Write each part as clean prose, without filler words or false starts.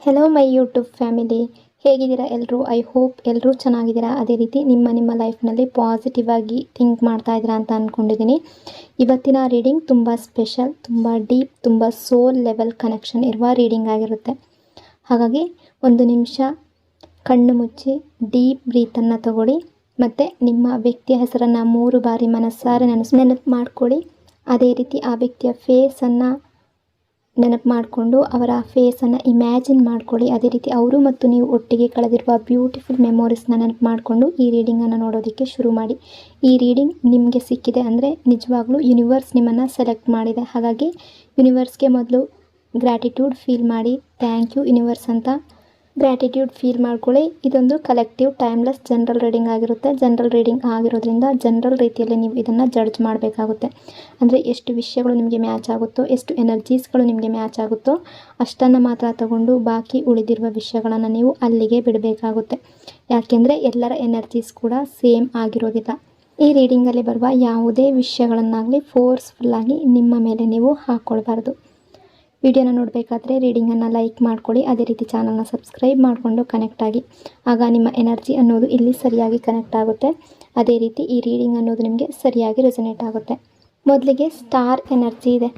Hello my YouTube family, ಹೇಗಿದ್ದೀರಾ ಎಲ್ಲರೂ? I hope ಎಲ್ಲರೂ ಚೆನ್ನಾಗಿದ್ದೀರಾ. ಅದೇ ರೀತಿ ನಿಮ್ಮ ಲೈಫ್ನಲ್ಲಿ ಪಾಸಿಟಿವ್ ಆಗಿ ಥಿಂಕ್ ಮಾಡ್ತಾ ಇದ್ದೀರಾ ಅಂತ ಅಂದ್ಕೊಂಡಿದ್ದೀನಿ. ಇವತ್ತಿನ ರೀಡಿಂಗ್ ತುಂಬ ಸ್ಪೆಷಲ್, ತುಂಬ ಡೀಪ್, ತುಂಬ ಸೋಲ್ ಲೆವೆಲ್ ಕನೆಕ್ಷನ್ ಇರುವ ರೀಡಿಂಗ್ ಆಗಿರುತ್ತೆ. ಹಾಗಾಗಿ ಒಂದು ನಿಮಿಷ ಕಣ್ಣು ಮುಚ್ಚಿ ಡೀಪ್ ಬ್ರೀತನ್ನು ತಗೊಳ್ಳಿ ಮತ್ತು ನಿಮ್ಮ ವ್ಯಕ್ತಿಯ ಹೆಸರನ್ನು 3 ಬಾರಿ ಮನಸ್ಸಾರೆ ನೆನಪು ಮಾಡ್ಕೊಳ್ಳಿ. ಅದೇ ರೀತಿ ಆ ವ್ಯಕ್ತಿಯ ಫೇಸನ್ನು ನೆನಪು ಮಾಡಿಕೊಂಡು ಅವರ ಫೇಸನ್ನು ಇಮ್ಯಾಜಿನ್ ಮಾಡ್ಕೊಳ್ಳಿ. ಅದೇ ರೀತಿ ಅವರು ಮತ್ತು ನೀವು ಒಟ್ಟಿಗೆ ಕಳೆದಿರುವ ಬ್ಯೂಟಿಫುಲ್ ಮೆಮೊರೀಸ್ನ ನೆನಪು ಮಾಡಿಕೊಂಡು ಈ ರೀಡಿಂಗನ್ನು ನೋಡೋದಕ್ಕೆ ಶುರು ಮಾಡಿ. ಈ ರೀಡಿಂಗ್ ನಿಮಗೆ ಸಿಕ್ಕಿದೆ ಅಂದರೆ ನಿಜವಾಗ್ಲೂ ಯೂನಿವರ್ಸ್ ನಿಮ್ಮನ್ನು ಸೆಲೆಕ್ಟ್ ಮಾಡಿದೆ. ಹಾಗಾಗಿ ಯೂನಿವರ್ಸ್ಗೆ ಮೊದಲು ಗ್ರ್ಯಾಟಿಟ್ಯೂಡ್ ಫೀಲ್ ಮಾಡಿ, ಥ್ಯಾಂಕ್ ಯು ಯೂನಿವರ್ಸ್ ಅಂತ ಗ್ರ್ಯಾಟಿಟ್ಯೂಡ್ ಫೀಲ್ ಮಾಡ್ಕೊಳ್ಳಿ. ಇದೊಂದು ಕಲೆಕ್ಟಿವ್ ಟೈಮ್ಲೆಸ್ ಜನರಲ್ ರೀಡಿಂಗ್ ಆಗಿರುತ್ತೆ. ಜನರಲ್ ರೀಡಿಂಗ್ ಆಗಿರೋದ್ರಿಂದ ಜನರಲ್ ರೀತಿಯಲ್ಲಿ ನೀವು ಇದನ್ನು ಜಡ್ಜ್ ಮಾಡಬೇಕಾಗುತ್ತೆ. ಅಂದರೆ ಎಷ್ಟು ವಿಷಯಗಳು ನಿಮಗೆ ಮ್ಯಾಚ್ ಆಗುತ್ತೋ, ಎಷ್ಟು ಎನರ್ಜೀಸ್ಗಳು ನಿಮಗೆ ಮ್ಯಾಚ್ ಆಗುತ್ತೋ ಅಷ್ಟನ್ನು ಮಾತ್ರ ತಗೊಂಡು ಬಾಕಿ ಉಳಿದಿರುವ ವಿಷಯಗಳನ್ನು ನೀವು ಅಲ್ಲಿಗೆ ಬಿಡಬೇಕಾಗುತ್ತೆ. ಯಾಕೆಂದರೆ ಎಲ್ಲರ ಎನರ್ಜೀಸ್ ಕೂಡ ಸೇಮ್ ಆಗಿರೋದಿಲ್ಲ. ಈ ರೀಡಿಂಗಲ್ಲಿ ಬರುವ ಯಾವುದೇ ವಿಷಯಗಳನ್ನಾಗಲಿ ಫೋರ್ಸ್ಫುಲ್ಲಾಗಿ ನಿಮ್ಮ ಮೇಲೆ ನೀವು ಹಾಕ್ಕೊಳ್ಬಾರ್ದು. ವಿಡಿಯೋನ ನೋಡಬೇಕಾದ್ರೆ ರೀಡಿಂಗನ್ನು ಲೈಕ್ ಮಾಡ್ಕೊಳ್ಳಿ. ಅದೇ ರೀತಿ ಚಾನಲ್ನ ಸಬ್ಸ್ಕ್ರೈಬ್ ಮಾಡಿಕೊಂಡು ಕನೆಕ್ಟ್ ಆಗಿ. ಆಗ ನಿಮ್ಮ ಎನರ್ಜಿ ಅನ್ನೋದು ಇಲ್ಲಿ ಸರಿಯಾಗಿ ಕನೆಕ್ಟ್ ಆಗುತ್ತೆ. ಅದೇ ರೀತಿ ಈ ರೀಡಿಂಗ್ ಅನ್ನೋದು ನಿಮಗೆ ಸರಿಯಾಗಿ ರೆಸೊನೇಟ್ ಆಗುತ್ತೆ. ಮೊದಲಿಗೆ ಸ್ಟಾರ್ ಎನರ್ಜಿ ಇದೆ.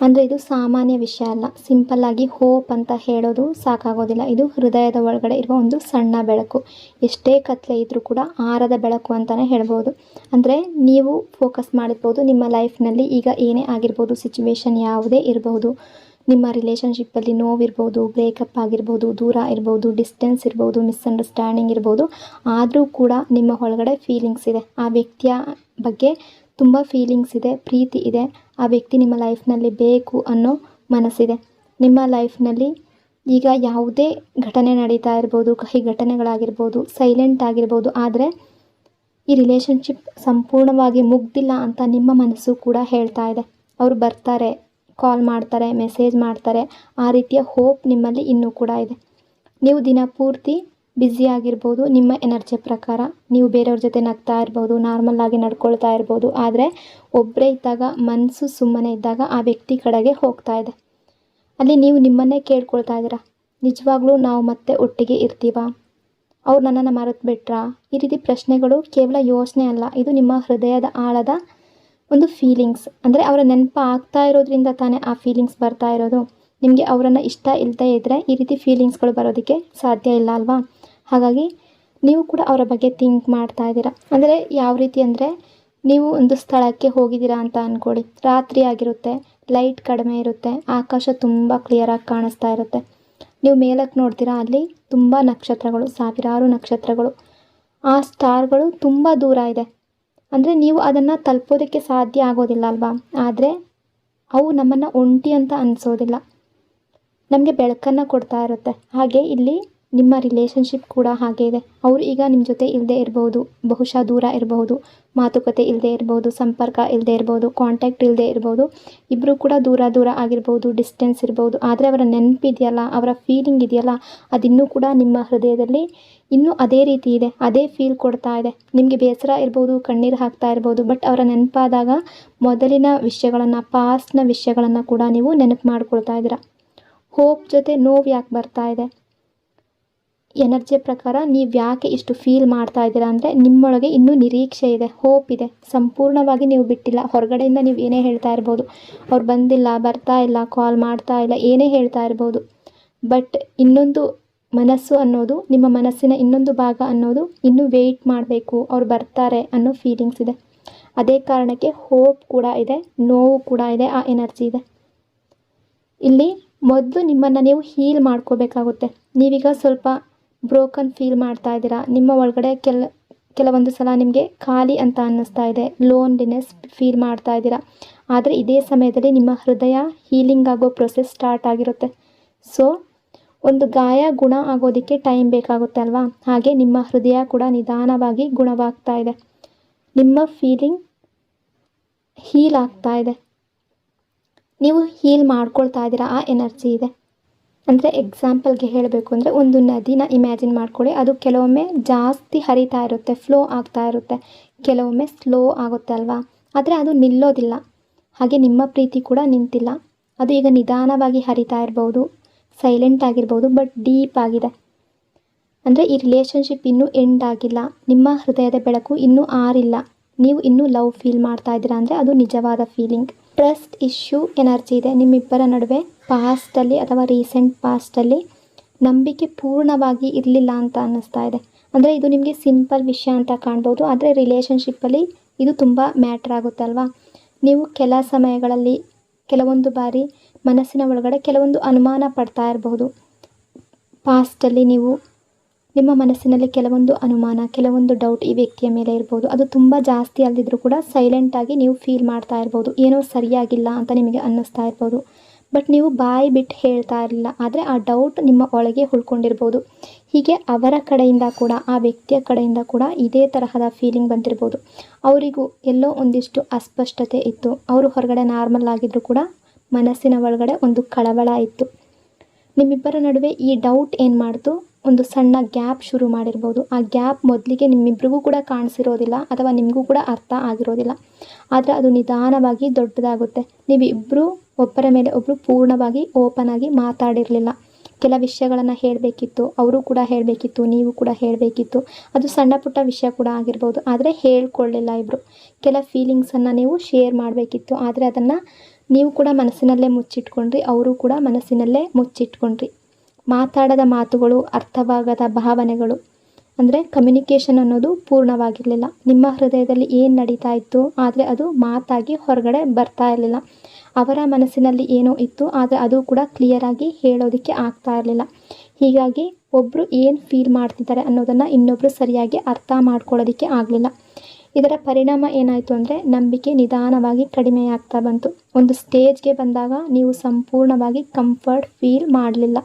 ಅಂದರೆ ಇದು ಸಾಮಾನ್ಯ ವಿಷಯ ಅಲ್ಲ. ಸಿಂಪಲ್ಲಾಗಿ ಹೋಪ್ ಅಂತ ಹೇಳೋದು ಸಾಕಾಗೋದಿಲ್ಲ. ಇದು ಹೃದಯದ ಒಳಗಡೆ ಇರುವ ಒಂದು ಸಣ್ಣ ಬೆಳಕು. ಎಷ್ಟೇ ಕತ್ಲೆ ಇದ್ದರೂ ಕೂಡ ಆರದ ಬೆಳಕು ಅಂತಲೇ ಹೇಳ್ಬೋದು. ಅಂದರೆ ನೀವು ಫೋಕಸ್ ಮಾಡಿರ್ಬೋದು ನಿಮ್ಮ ಲೈಫ್ನಲ್ಲಿ ಈಗ ಏನೇ ಆಗಿರ್ಬೋದು, ಸಿಚುವೇಶನ್ ಯಾವುದೇ ಇರಬಹುದು, ನಿಮ್ಮ ರಿಲೇಷನ್ಶಿಪ್ಪಲ್ಲಿ ನೋವಿರ್ಬೋದು, ಬ್ರೇಕಪ್ ಆಗಿರ್ಬೋದು, ದೂರ ಇರ್ಬೋದು, ಡಿಸ್ಟೆನ್ಸ್ ಇರ್ಬೋದು, ಮಿಸ್ಅಂಡರ್ಸ್ಟ್ಯಾಂಡಿಂಗ್ ಇರ್ಬೋದು, ಆದರೂ ಕೂಡ ನಿಮ್ಮ ಒಳಗಡೆ ಫೀಲಿಂಗ್ಸ್ ಇದೆ. ಆ ವ್ಯಕ್ತಿಯ ಬಗ್ಗೆ ತುಂಬ ಫೀಲಿಂಗ್ಸ್ ಇದೆ, ಪ್ರೀತಿ ಇದೆ. ಆ ವ್ಯಕ್ತಿ ನಿಮ್ಮ ಲೈಫ್ನಲ್ಲಿ ಬೇಕು ಅನ್ನೋ ಮನಸ್ಸಿದೆ. ನಿಮ್ಮ ಲೈಫ್ನಲ್ಲಿ ಈಗ ಯಾವುದೇ ಘಟನೆ ನಡೀತಾ ಇರ್ಬೋದು, ಕಹಿ ಘಟನೆಗಳಾಗಿರ್ಬೋದು, ಸೈಲೆಂಟ್ ಆಗಿರ್ಬೋದು, ಆದರೆ ಈ ರಿಲೇಷನ್ಶಿಪ್ ಸಂಪೂರ್ಣವಾಗಿ ಮುಗ್ದಿಲ್ಲ ಅಂತ ನಿಮ್ಮ ಮನಸ್ಸು ಕೂಡ ಹೇಳ್ತಾ ಇದೆ. ಅವರು ಬರ್ತಾರೆ, ಕಾಲ್ ಮಾಡ್ತಾರೆ, ಮೆಸೇಜ್ ಮಾಡ್ತಾರೆ. ಆ ರೀತಿಯ ಹೋಪ್ ನಿಮ್ಮಲ್ಲಿ ಇನ್ನೂ ಕೂಡ ಇದೆ. ನೀವು ದಿನ ಪೂರ್ತಿ ಬ್ಯುಸಿ ಆಗಿರ್ಬೋದು. ನಿಮ್ಮ ಎನರ್ಜಿ ಪ್ರಕಾರ ನೀವು ಬೇರೆಯವ್ರ ಜೊತೆ ನಗ್ತಾ ಇರ್ಬೋದು, ನಾರ್ಮಲ್ಲಾಗಿ ನಡ್ಕೊಳ್ತಾ ಇರ್ಬೋದು. ಆದರೆ ಒಬ್ಬರೇ ಇದ್ದಾಗ, ಮನಸ್ಸು ಸುಮ್ಮನೆ ಇದ್ದಾಗ ಆ ವ್ಯಕ್ತಿ ಕಡೆಗೆ ಹೋಗ್ತಾ ಇದೆ. ಅಲ್ಲಿ ನೀವು ನಿಮ್ಮನ್ನೇ ಕೇಳ್ಕೊಳ್ತಾ ಇದ್ದೀರಾ, ನಿಜವಾಗ್ಲೂ ನಾವು ಮತ್ತೆ ಒಟ್ಟಿಗೆ ಇರ್ತೀವಾ? ಅವ್ರು ನನ್ನನ್ನು ಮರೆತು ಬಿಟ್ರಾ? ಈ ರೀತಿ ಪ್ರಶ್ನೆಗಳು ಕೇವಲ ಯೋಚನೆ ಅಲ್ಲ, ಇದು ನಿಮ್ಮ ಹೃದಯದ ಆಳದ ಒಂದು ಫೀಲಿಂಗ್ಸ್. ಅಂದರೆ ಅವರ ನೆನಪು ಆಗ್ತಾ ಇರೋದ್ರಿಂದ ತಾನೇ ಆ ಫೀಲಿಂಗ್ಸ್ ಬರ್ತಾ ಇರೋದು. ನಿಮಗೆ ಅವರನ್ನು ಇಷ್ಟ ಇಲ್ಲದೇ ಇದ್ದರೆ ಈ ರೀತಿ ಫೀಲಿಂಗ್ಸ್ಗಳು ಬರೋದಕ್ಕೆ ಸಾಧ್ಯ ಇಲ್ಲ ಅಲ್ವಾ? ಹಾಗಾಗಿ ನೀವು ಕೂಡ ಅವರ ಬಗ್ಗೆ ಥಿಂಕ್ ಮಾಡ್ತಾ ಇದ್ದೀರಾ. ಅಂದರೆ ಯಾವ ರೀತಿ ಅಂದರೆ, ನೀವು ಒಂದು ಸ್ಥಳಕ್ಕೆ ಹೋಗಿದ್ದೀರಾ ಅಂತ ಅಂದ್ಕೊಳ್ಳಿ. ರಾತ್ರಿ ಆಗಿರುತ್ತೆ, ಲೈಟ್ ಕಡಿಮೆ ಇರುತ್ತೆ, ಆಕಾಶ ತುಂಬ ಕ್ಲಿಯರಾಗಿ ಕಾಣಿಸ್ತಾ ಇರುತ್ತೆ. ನೀವು ಮೇಲಕ್ಕೆ ನೋಡ್ತೀರಾ, ಅಲ್ಲಿ ತುಂಬ ನಕ್ಷತ್ರಗಳು, ಸಾವಿರಾರು ನಕ್ಷತ್ರಗಳು. ಆ ಸ್ಟಾರ್ಗಳು ತುಂಬ ದೂರ ಇದೆ. ಅಂದರೆ ನೀವು ಅದನ್ನು ತಲುಪೋದಕ್ಕೆ ಸಾಧ್ಯ ಆಗೋದಿಲ್ಲ ಅಲ್ವಾ? ಆದರೆ ಅವು ನಮ್ಮನ್ನು ಒಂಟಿ ಅಂತ ಅನಿಸೋದಿಲ್ಲ, ನಮಗೆ ಬೆಳಕನ್ನು ಕೊಡ್ತಾ ಇರುತ್ತೆ. ಹಾಗೆ ಇಲ್ಲಿ ನಿಮ್ಮ ರಿಲೇಷನ್ಶಿಪ್ ಕೂಡ ಹಾಗೆ ಇದೆ. ಅವರು ಈಗ ನಿಮ್ಮ ಜೊತೆ ಇಲ್ಲದೆ ಇರ್ಬೋದು, ಬಹುಶಃ ದೂರ ಇರಬಹುದು, ಮಾತುಕತೆ ಇಲ್ಲದೆ ಇರ್ಬೋದು, ಸಂಪರ್ಕ ಇಲ್ಲದೆ ಇರ್ಬೋದು, ಕಾಂಟ್ಯಾಕ್ಟ್ ಇಲ್ಲದೆ ಇರ್ಬೋದು. ಇಬ್ಬರು ಕೂಡ ದೂರ ಆಗಿರ್ಬೋದು, ಡಿಸ್ಟೆನ್ಸ್ ಇರ್ಬೋದು. ಆದರೆ ಅವರ ನೆನಪಿದೆಯಲ್ಲ, ಅವರ ಫೀಲಿಂಗ್ ಇದೆಯಲ್ಲ, ಅದಿನ್ನೂ ಕೂಡ ನಿಮ್ಮ ಹೃದಯದಲ್ಲಿ ಇನ್ನೂ ಅದೇ ರೀತಿ ಇದೆ, ಅದೇ ಫೀಲ್ ಕೊಡ್ತಾ ಇದೆ. ನಿಮಗೆ ಬೇಸರ ಇರ್ಬೋದು, ಕಣ್ಣೀರು ಹಾಕ್ತಾ ಇರ್ಬೋದು, ಬಟ್ ಅವರ ನೆನಪಾದಾಗ ಮೊದಲಿನ ವಿಷಯಗಳನ್ನು, ಪಾಸ್ಟ್ನ ವಿಷಯಗಳನ್ನು ಕೂಡ ನೀವು ನೆನಪು ಮಾಡ್ಕೊಳ್ತಾ ಇದ್ದೀರಾ. ಹೋಪ್ ಜೊತೆ ನೋವು ಯಾಕೆ ಬರ್ತಾ ಇದೆ? ಎನರ್ಜಿಯ ಪ್ರಕಾರ ನೀವು ಯಾಕೆ ಇಷ್ಟು ಫೀಲ್ ಮಾಡ್ತಾ ಇದ್ದೀರಾ ಅಂದರೆ, ನಿಮ್ಮೊಳಗೆ ಇನ್ನೂ ನಿರೀಕ್ಷೆ ಇದೆ, ಹೋಪ್ ಇದೆ. ಸಂಪೂರ್ಣವಾಗಿ ನೀವು ಬಿಟ್ಟಿಲ್ಲ. ಹೊರಗಡೆಯಿಂದ ನೀವು ಏನೇ ಹೇಳ್ತಾ ಇರ್ಬೋದು, ಅವ್ರು ಬಂದಿಲ್ಲ, ಬರ್ತಾ ಇಲ್ಲ, ಕಾಲ್ ಮಾಡ್ತಾ ಇಲ್ಲ, ಏನೇ ಹೇಳ್ತಾ ಇರ್ಬೋದು, ಬಟ್ ಇನ್ನೊಂದು ಮನಸ್ಸು ಅನ್ನೋದು, ನಿಮ್ಮ ಮನಸ್ಸಿನ ಇನ್ನೊಂದು ಭಾಗ ಅನ್ನೋದು ಇನ್ನೂ ವೆಯ್ಟ್ ಮಾಡಬೇಕು, ಅವ್ರು ಬರ್ತಾರೆ ಅನ್ನೋ ಫೀಲಿಂಗ್ಸ್ ಇದೆ. ಅದೇ ಕಾರಣಕ್ಕೆ ಹೋಪ್ ಕೂಡ ಇದೆ, ನೋವು ಕೂಡ ಇದೆ, ಆ ಎನರ್ಜಿ ಇದೆ. ಇಲ್ಲಿ ಮೊದಲು ನಿಮ್ಮನ್ನು ನೀವು ಹೀಲ್ ಮಾಡ್ಕೋಬೇಕಾಗುತ್ತೆ. ನೀವೀಗ ಸ್ವಲ್ಪ ಬ್ರೋಕನ್ ಫೀಲ್ ಮಾಡ್ತಾ ಇದ್ದೀರಾ. ನಿಮ್ಮ ಒಳಗಡೆ ಕೆಲವೊಂದು ಸಲ ನಿಮಗೆ ಖಾಲಿ ಅಂತ ಅನ್ನಿಸ್ತಾ ಇದೆ, ಲೋನ್ಲಿನೆಸ್ ಫೀಲ್ ಮಾಡ್ತಾ ಇದ್ದೀರಾ. ಆದರೆ ಇದೇ ಸಮಯದಲ್ಲಿ ನಿಮ್ಮ ಹೃದಯ ಹೀಲಿಂಗ್ ಆಗೋ ಪ್ರೊಸೆಸ್ ಸ್ಟಾರ್ಟ್ ಆಗಿರುತ್ತೆ. ಸೊ ಒಂದು ಗಾಯ ಗುಣ ಆಗೋದಕ್ಕೆ ಟೈಮ್ ಬೇಕಾಗುತ್ತೆ ಅಲ್ವಾ? ಹಾಗೆ ನಿಮ್ಮ ಹೃದಯ ಕೂಡ ನಿಧಾನವಾಗಿ ಗುಣವಾಗ್ತಾ ಇದೆ. ನಿಮ್ಮ ಫೀಲಿಂಗ್ ಹೀಲ್ ಆಗ್ತಾ ಇದೆ. ನೀವು ಹೀಲ್ ಮಾಡ್ಕೊಳ್ತಾ ಇದ್ದೀರಾ, ಆ ಎನರ್ಜಿ ಇದೆ. ಅಂದರೆ ಎಕ್ಸಾಂಪಲ್ಗೆ ಹೇಳಬೇಕು ಅಂದರೆ, ಒಂದು ನದಿನ ಇಮ್ಯಾಜಿನ್ ಮಾಡ್ಕೊಳ್ಳಿ. ಅದು ಕೆಲವೊಮ್ಮೆ ಜಾಸ್ತಿ ಹರಿತಾ ಇರುತ್ತೆ, ಫ್ಲೋ ಆಗ್ತಾ ಇರುತ್ತೆ, ಕೆಲವೊಮ್ಮೆ ಸ್ಲೋ ಆಗುತ್ತೆ ಅಲ್ವಾ? ಆದರೆ ಅದು ನಿಲ್ಲೋದಿಲ್ಲ. ಹಾಗೆ ನಿಮ್ಮ ಪ್ರೀತಿ ಕೂಡ ನಿಂತಿಲ್ಲ. ಅದು ಈಗ ನಿಧಾನವಾಗಿ ಹರಿತಾ ಇರ್ಬೋದು, ಸೈಲೆಂಟ್ ಆಗಿರ್ಬೋದು, ಬಟ್ ಡೀಪ್ ಆಗಿದೆ. ಅಂದರೆ ಈ ರಿಲೇಷನ್ಶಿಪ್ ಇನ್ನೂ ಎಂಡ್ ಆಗಿಲ್ಲ, ನಿಮ್ಮ ಹೃದಯದ ಬೆಳಕು ಇನ್ನೂ ಆರಿಲ್ಲ, ನೀವು ಇನ್ನೂ ಲವ್ ಫೀಲ್ ಮಾಡ್ತಾ ಇದ್ದೀರಾ ಅಂದರೆ ಅದು ನಿಜವಾದ ಫೀಲಿಂಗ್. ಟ್ರಸ್ಟ್ ಇಶ್ಯೂ ಎನರ್ಜಿ ಇದೆ ನಿಮ್ಮಿಬ್ಬರ ನಡುವೆ. ಪಾಸ್ಟಲ್ಲಿ ಅಥವಾ ರೀಸೆಂಟ್ ಪಾಸ್ಟಲ್ಲಿ ನಂಬಿಕೆ ಪೂರ್ಣವಾಗಿ ಇರಲಿಲ್ಲ ಅಂತ ಅನ್ನಿಸ್ತಾ ಇದೆ. ಅಂದರೆ ಇದು ನಿಮಗೆ ಸಿಂಪಲ್ ವಿಷಯ ಅಂತ ಕಾಣ್ಬೋದು, ಆದರೆ ರಿಲೇಷನ್ಶಿಪ್ಪಲ್ಲಿ ಇದು ತುಂಬ ಮ್ಯಾಟ್ರ್ ಆಗುತ್ತೆ ಅಲ್ವಾ. ನೀವು ಕೆಲ ಸಮಯಗಳಲ್ಲಿ ಕೆಲವೊಂದು ಬಾರಿ ಮನಸ್ಸಿನ ಒಳಗಡೆ ಕೆಲವೊಂದು ಅನುಮಾನ ಪಡ್ತಾ ಇರಬಹುದು. ಪಾಸ್ಟಲ್ಲಿ ನೀವು ನಿಮ್ಮ ಮನಸ್ಸಿನಲ್ಲಿ ಕೆಲವೊಂದು ಅನುಮಾನ, ಕೆಲವೊಂದು ಡೌಟ್ ಈ ವ್ಯಕ್ತಿಯ ಮೇಲೆ ಇರ್ಬೋದು. ಅದು ತುಂಬ ಜಾಸ್ತಿ ಅಲ್ಲದಿದ್ರೂ ಕೂಡ ಸೈಲೆಂಟಾಗಿ ನೀವು ಫೀಲ್ ಮಾಡ್ತಾ ಇರ್ಬೋದು, ಏನೋ ಸರಿಯಾಗಿಲ್ಲ ಅಂತ ನಿಮಗೆ ಅನ್ನಿಸ್ತಾ ಇರ್ಬೋದು. ಬಟ್ ನೀವು ಬಾಯಿ ಬಿಟ್ಟು ಹೇಳ್ತಾ ಇರಲಿಲ್ಲ, ಆದರೆ ಆ ಡೌಟ್ ನಿಮ್ಮ ಒಳಗೆ ಉಳ್ಕೊಂಡಿರ್ಬೋದು. ಹೀಗೆ ಅವರ ಕಡೆಯಿಂದ ಕೂಡ, ಆ ವ್ಯಕ್ತಿಯ ಕಡೆಯಿಂದ ಕೂಡ ಇದೇ ತರಹದ ಫೀಲಿಂಗ್ ಬಂದಿರ್ಬೋದು. ಅವರಿಗೂ ಎಲ್ಲೋ ಒಂದಿಷ್ಟು ಅಸ್ಪಷ್ಟತೆ ಇತ್ತು. ಅವರು ಹೊರಗಡೆ ನಾರ್ಮಲ್ ಆಗಿದ್ದರೂ ಕೂಡ ಮನಸ್ಸಿನ ಒಳಗಡೆ ಒಂದು ಕಳವಳ ಇತ್ತು. ನಿಮ್ಮಿಬ್ಬರ ನಡುವೆ ಈ ಡೌಟ್ ಏನು ಮಾಡ್ತು, ಒಂದು ಸಣ್ಣ ಗ್ಯಾಪ್ ಶುರು ಮಾಡಿರ್ಬೋದು. ಆ ಗ್ಯಾಪ್ ಮೊದಲಿಗೆ ನಿಮ್ಮಿಬ್ಬರಿಗೂ ಕೂಡ ಕಾಣಿಸಿರೋದಿಲ್ಲ ಅಥವಾ ನಿಮಗೂ ಕೂಡ ಅರ್ಥ ಆಗಿರೋದಿಲ್ಲ. ಆದರೆ ಅದು ನಿಧಾನವಾಗಿ ದೊಡ್ಡದಾಗುತ್ತೆ. ನೀವಿಬ್ಬರು ಒಬ್ಬರ ಮೇಲೆ ಒಬ್ಬರು ಪೂರ್ಣವಾಗಿ ಓಪನ್ ಆಗಿ ಮಾತಾಡಿರಲಿಲ್ಲ. ಕೆಲ ವಿಷಯಗಳನ್ನು ಹೇಳಬೇಕಿತ್ತು, ಅವರು ಕೂಡ ಹೇಳಬೇಕಿತ್ತು, ನೀವು ಕೂಡ ಹೇಳಬೇಕಿತ್ತು. ಅದು ಸಣ್ಣ ಪುಟ್ಟ ವಿಷಯ ಕೂಡ ಆಗಿರ್ಬೋದು, ಆದರೆ ಹೇಳ್ಕೊಳ್ಳಿಲ್ಲ ಇಬ್ಬರು. ಕೆಲ ಫೀಲಿಂಗ್ಸನ್ನು ನೀವು ಶೇರ್ ಮಾಡಬೇಕಿತ್ತು, ಆದರೆ ಅದನ್ನು ನೀವು ಕೂಡ ಮನಸ್ಸಿನಲ್ಲೇ ಮುಚ್ಚಿಟ್ಕೊಂಡ್ರಿ, ಅವರು ಕೂಡ ಮನಸ್ಸಿನಲ್ಲೇ ಮುಚ್ಚಿಟ್ಕೊಂಡ್ರಿ. ಮಾತಾಡದ ಮಾತುಗಳು, ಅರ್ಥವಾಗದ ಭಾವನೆಗಳು, ಅಂದರೆ ಕಮ್ಯುನಿಕೇಷನ್ ಅನ್ನೋದು ಪೂರ್ಣವಾಗಿರಲಿಲ್ಲ. ನಿಮ್ಮ ಹೃದಯದಲ್ಲಿ ಏನು ನಡೀತಾ ಇತ್ತು, ಆದರೆ ಅದು ಮಾತಾಗಿ ಹೊರಗಡೆ ಬರ್ತಾ ಇರಲಿಲ್ಲ. ಅವರ ಮನಸ್ಸಿನಲ್ಲಿ ಏನೋ ಇತ್ತು, ಆದರೆ ಅದು ಕೂಡ ಕ್ಲಿಯರಾಗಿ ಹೇಳೋದಕ್ಕೆ ಆಗ್ತಾ ಇರಲಿಲ್ಲ. ಹೀಗಾಗಿ ಒಬ್ಬರು ಏನು ಫೀಲ್ ಮಾಡ್ತಿದ್ದಾರೆ ಅನ್ನೋದನ್ನು ಇನ್ನೊಬ್ಬರು ಸರಿಯಾಗಿ ಅರ್ಥ ಮಾಡ್ಕೊಳ್ಳೋದಕ್ಕೆ ಆಗಲಿಲ್ಲ. ಇದರ ಪರಿಣಾಮ ಏನಾಯಿತು ಅಂದರೆ ನಂಬಿಕೆ ನಿಧಾನವಾಗಿ ಕಡಿಮೆಯಾಗ್ತಾ ಬಂತು. ಒಂದು ಸ್ಟೇಜ್ಗೆ ಬಂದಾಗ ನೀವು ಸಂಪೂರ್ಣವಾಗಿ ಕಂಫರ್ಟ್ ಫೀಲ್ ಮಾಡಲಿಲ್ಲ.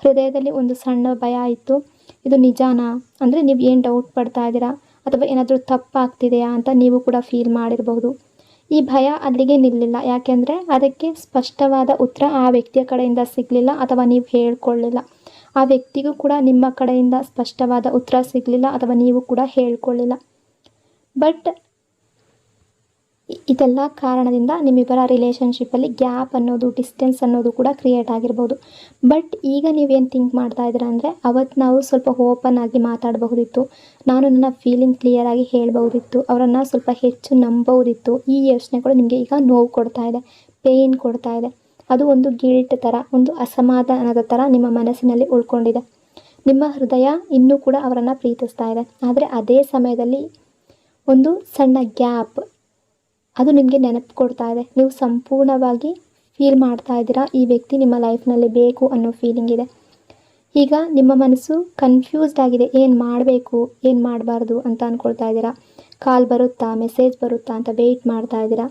ಹೃದಯದಲ್ಲಿ ಒಂದು ಸಣ್ಣ ಭಯ ಇತ್ತು. ಇದು ನಿಜಾನಾ, ಅಂದರೆ ನೀವು ಏನು ಡೌಟ್ ಪಡ್ತಾ ಇದ್ದೀರಾ ಅಥವಾ ಏನಾದರೂ ತಪ್ಪಾಗ್ತಿದೆಯಾ ಅಂತ ನೀವು ಕೂಡ ಫೀಲ್ ಮಾಡಿರಬಹುದು. ಈ ಭಯ ಅಲ್ಲಿಗೆ ನಿಲ್ಲಿಲ್ಲ, ಯಾಕೆಂದರೆ ಅದಕ್ಕೆ ಸ್ಪಷ್ಟವಾದ ಉತ್ತರ ಆ ವ್ಯಕ್ತಿಯ ಕಡೆಯಿಂದ ಸಿಗಲಿಲ್ಲ ಅಥವಾ ನೀವು ಹೇಳ್ಕೊಳ್ಳಿಲ್ಲ. ಆ ವ್ಯಕ್ತಿಗೂ ಕೂಡ ನಿಮ್ಮ ಕಡೆಯಿಂದ ಸ್ಪಷ್ಟವಾದ ಉತ್ತರ ಸಿಗಲಿಲ್ಲ ಅಥವಾ ನೀವು ಕೂಡ ಹೇಳ್ಕೊಳ್ಳಿಲ್ಲ. ಬಟ್ ಇದೆಲ್ಲ ಕಾರಣದಿಂದ ನಿಮ್ಮಿಬ್ಬರ ರಿಲೇಷನ್ಶಿಪ್ಪಲ್ಲಿ ಗ್ಯಾಪ್ ಅನ್ನೋದು, ಡಿಸ್ಟೆನ್ಸ್ ಅನ್ನೋದು ಕೂಡ ಕ್ರಿಯೇಟ್ ಆಗಿರ್ಬೋದು. ಬಟ್ ಈಗ ನೀವೇನು ಥಿಂಕ್ ಮಾಡ್ತಾ ಇದ್ದೀರಾ ಅಂದರೆ, ಅವತ್ತು ನಾವು ಸ್ವಲ್ಪ ಓಪನ್ ಆಗಿ ಮಾತಾಡಬಹುದಿತ್ತು, ನಾನು ನನ್ನ ಫೀಲಿಂಗ್ ಕ್ಲಿಯರಾಗಿ ಹೇಳ್ಬಹುದಿತ್ತು, ಅವರನ್ನು ಸ್ವಲ್ಪ ಹೆಚ್ಚು ನಂಬಬಹುದಿತ್ತು. ಈ ಯೋಚನೆಗಳು ನಿಮಗೆ ಈಗ ನೋವು ಕೊಡ್ತಾ ಇದೆ, ಪೇಯ್ನ್ ಕೊಡ್ತಾ ಇದೆ. ಅದು ಒಂದು ಗಿಲ್ಟ್ ಥರ, ಒಂದು ಅಸಮಾಧಾನದ ಥರ ನಿಮ್ಮ ಮನಸ್ಸಿನಲ್ಲಿ ಉಳ್ಕೊಂಡಿದೆ. ನಿಮ್ಮ ಹೃದಯ ಇನ್ನೂ ಕೂಡ ಅವರನ್ನು ಪ್ರೀತಿಸ್ತಾ ಇದೆ, ಆದರೆ ಅದೇ ಸಮಯದಲ್ಲಿ ಒಂದು ಸಣ್ಣ ಗ್ಯಾಪ್ ಅದು ನಿಮಗೆ ನೆನಪು ಕೊಡ್ತಾ ಇದೆ. ನೀವು ಸಂಪೂರ್ಣವಾಗಿ ಫೀಲ್ ಮಾಡ್ತಾ ಇದ್ದೀರಾ, ಈ ವ್ಯಕ್ತಿ ನಿಮ್ಮ ಲೈಫ್ನಲ್ಲಿ ಬೇಕು ಅನ್ನೋ ಫೀಲಿಂಗ್ ಇದೆ. ಈಗ ನಿಮ್ಮ ಮನಸ್ಸು ಕನ್ಫ್ಯೂಸ್ಡ್ ಆಗಿದೆ, ಏನು ಮಾಡಬೇಕು ಏನು ಮಾಡಬಾರ್ದು ಅಂತ ಅಂದ್ಕೊಳ್ತಾ ಇದ್ದೀರಾ. ಕಾಲ್ ಬರುತ್ತಾ, ಮೆಸೇಜ್ ಬರುತ್ತಾ ಅಂತ ವೆಯ್ಟ್ ಮಾಡ್ತಾ ಇದ್ದೀರಾ.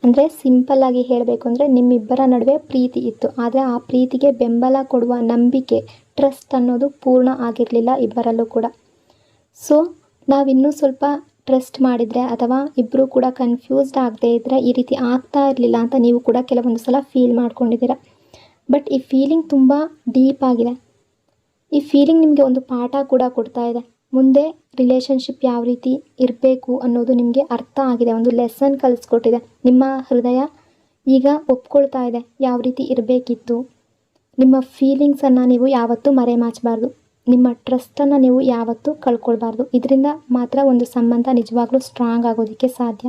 ಅಂದರೆ ಸಿಂಪಲ್ಲಾಗಿ ಹೇಳಬೇಕು ಅಂದರೆ ನಿಮ್ಮಿಬ್ಬರ ನಡುವೆ ಪ್ರೀತಿ ಇತ್ತು, ಆದರೆ ಆ ಪ್ರೀತಿಗೆ ಬೆಂಬಲ ಕೊಡುವ ನಂಬಿಕೆ, ಟ್ರಸ್ಟ್ ಅನ್ನೋದು ಪೂರ್ಣ ಆಗಿರಲಿಲ್ಲ ಇಬ್ಬರಲ್ಲೂ ಕೂಡ. ಸೊ ನಾವಿನ್ನೂ ಸ್ವಲ್ಪ ಟ್ರಸ್ಟ್ ಮಾಡಿದರೆ ಅಥವಾ ಇಬ್ಬರು ಕೂಡ ಕನ್ಫ್ಯೂಸ್ಡ್ ಆಗದೆ ಇದ್ದರೆ ಈ ರೀತಿ ಆಗ್ತಾ ಇರಲಿಲ್ಲ ಅಂತ ನೀವು ಕೂಡ ಕೆಲವೊಂದು ಸಲ ಫೀಲ್ ಮಾಡ್ಕೊಂಡಿದ್ದೀರ. ಬಟ್ ಈ ಫೀಲಿಂಗ್ ತುಂಬ ಡೀಪ್ ಆಗಿದೆ. ಈ ಫೀಲಿಂಗ್ ನಿಮಗೆ ಒಂದು ಪಾಠ ಕೂಡ ಕೊಡ್ತಾ ಇದೆ. ಮುಂದೆ ರಿಲೇಷನ್ಶಿಪ್ ಯಾವ ರೀತಿ ಇರಬೇಕು ಅನ್ನೋದು ನಿಮಗೆ ಅರ್ಥ ಆಗಿದೆ, ಒಂದು ಲೆಸನ್ ಕಲಿಸ್ಕೊಟ್ಟಿದೆ. ನಿಮ್ಮ ಹೃದಯ ಈಗ ಒಪ್ಕೊಳ್ತಾ ಇದೆ ಯಾವ ರೀತಿ ಇರಬೇಕಿತ್ತು. ನಿಮ್ಮ ಫೀಲಿಂಗ್ಸನ್ನು ನೀವು ಯಾವತ್ತೂ ಮರೆಮಾಚಬಾರ್ದು, ನಿಮ್ಮ ಟ್ರಸ್ಟನ್ನು ನೀವು ಯಾವತ್ತೂ ಕಳ್ಕೊಳ್ಬಾರ್ದು. ಇದರಿಂದ ಮಾತ್ರ ಒಂದು ಸಂಬಂಧ ನಿಜವಾಗ್ಲೂ ಸ್ಟ್ರಾಂಗ್ ಆಗೋದಕ್ಕೆ ಸಾಧ್ಯ.